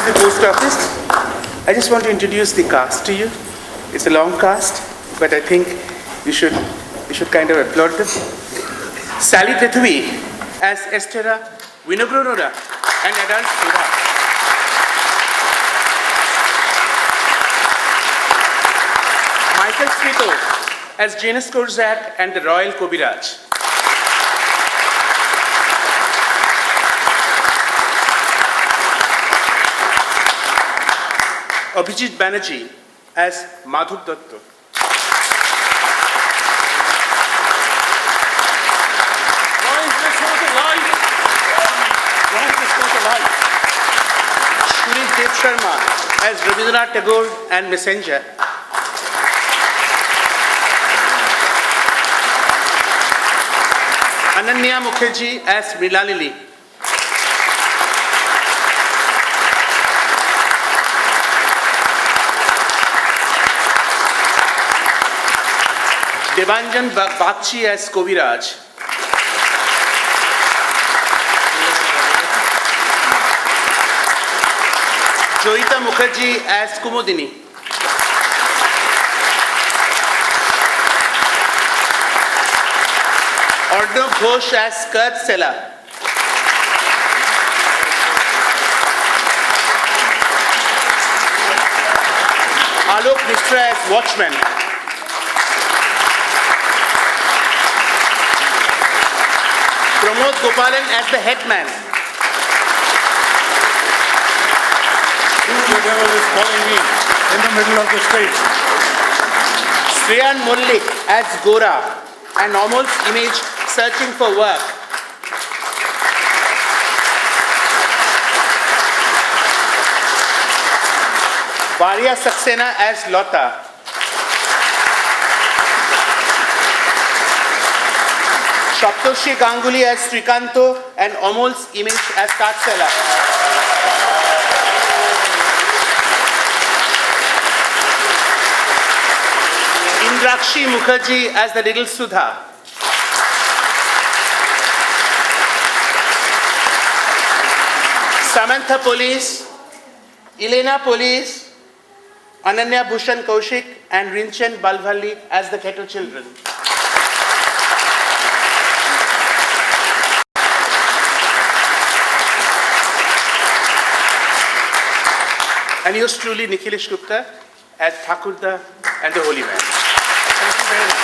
The post office. I just want to introduce the cast to you. It's a long cast, but I think you should kind of applaud them. Sally Prithvi as Estera Vinogronora, an adult Sudha. Michael Smito as Janusz Korczak and the Royal Kobiraj. Abhijit Banerjee as Madhav Datta. Shurish Dev Sharma as Rabindranath Tagore and Messenger. Ananya Mukherjee as Mrilalili. Debanjan Bagchi as Koviraj. Joita Mukherjee as Kumudini. Arnav Ghosh as Kurt Sela. Alok Mishra as Watchman. Pramod Gopalan as the Headman. Who the devil is calling me in the middle of the stage? Sriyan Mullik as Gora and Amol's image searching for work. Varia Saxena as Lota. Shaptoshi Ganguly as Srikanto and Amol's image as Katsela. Indrakshi Mukherjee as the little Sudha. Samantha Police, Elena Police, Ananya Bhushan Kaushik and Rinchen Balvalli as the ghetto children. And yours truly, Nikhilesh Gupta as Thakurda and the Holy Man. Thank you very much.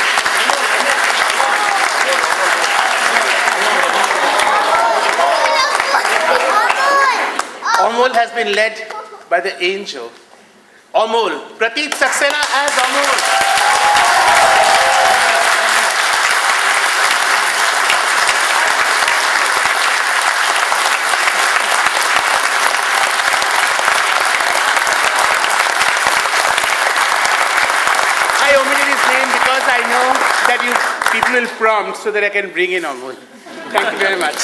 Amol has been led by the angel. Amol, Prateek Saxena as Amol. I omitted his name because I know that you people will prompt so that I can bring in Amol. Thank you very much.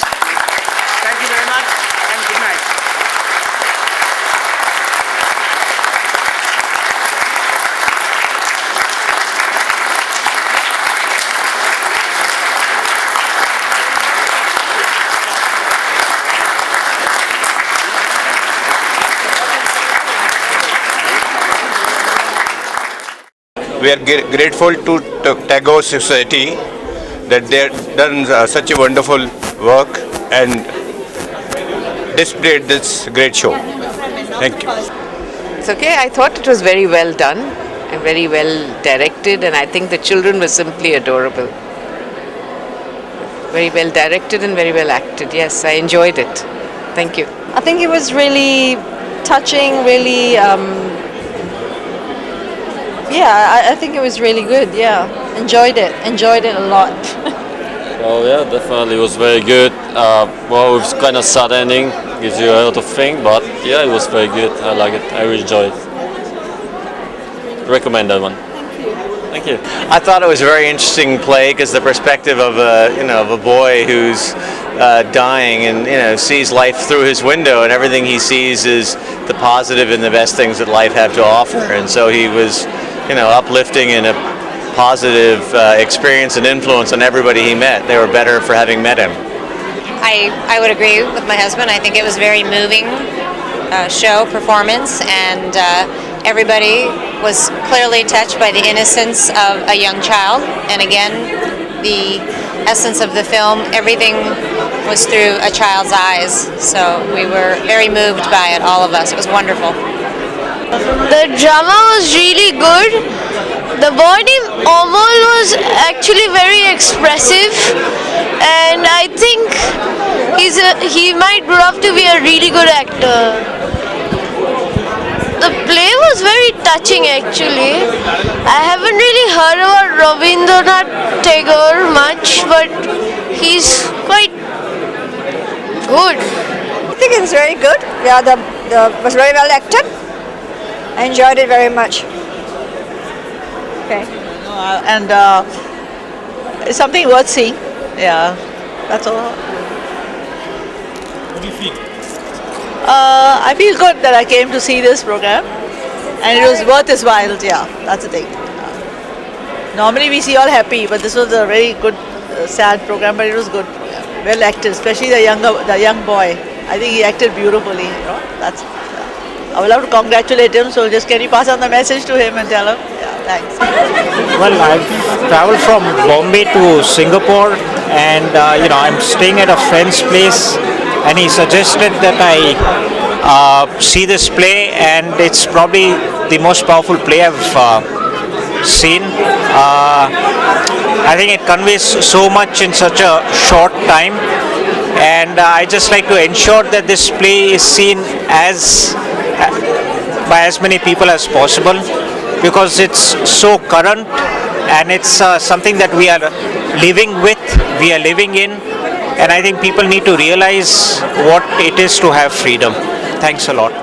Thank you very much and good night. We are grateful to Tagore Society that they have done such a wonderful work and displayed this great show. Thank you. It's okay. I thought it was very well done and very well directed, and I think the children were simply adorable. Very well directed and very well acted. Yes, I enjoyed it. Thank you. I think it was really touching, really, I think it was really good, yeah. Enjoyed it a lot. Well, yeah, definitely it was very good. Well, it was kind of sad ending, gives you a lot of things, but yeah, it was very good. I like it. I really enjoyed it. Recommend that one. Thank you. I thought it was a very interesting play because the perspective of a boy who's dying and sees life through his window, and everything he sees is the positive and the best things that life have to offer, and so he was uplifting and a positive experience and influence on everybody he met. They were better for having met him. I would agree with my husband. I think it was very moving show, performance, and everybody was clearly touched by the innocence of a young child. And again, the essence of the film, everything was through a child's eyes. So we were very moved by it, all of us. It was wonderful. The drama was really good. The boy named Amol was actually very expressive, and I think he might grow up to be a really good actor. The play was very touching actually. I haven't really heard about Rabindranath Tagore much, but he's quite good. I think it's very good. Yeah, the was very well acted. I enjoyed it very much. Okay. And it's something worth seeing. Yeah, that's all. What do you feel? I feel good that I came to see this program, and it was worth its while. Yeah, that's the thing. Normally we see all happy, but this was a very good, sad program, but it was good. Well acted, especially the young boy. I think he acted beautifully. That's. I would love to congratulate him. So just can you pass on the message to him and tell him? Yeah, thanks. Well, I've traveled from Bombay to Singapore, and I'm staying at a friend's place, and he suggested that I see this play, and it's probably the most powerful play I've seen. I think it conveys so much in such a short time, and I just like to ensure that this play is seen by as many people as possible, because it's so current and it's something that we are living with, we are living in, and I think people need to realize what it is to have freedom. Thanks a lot.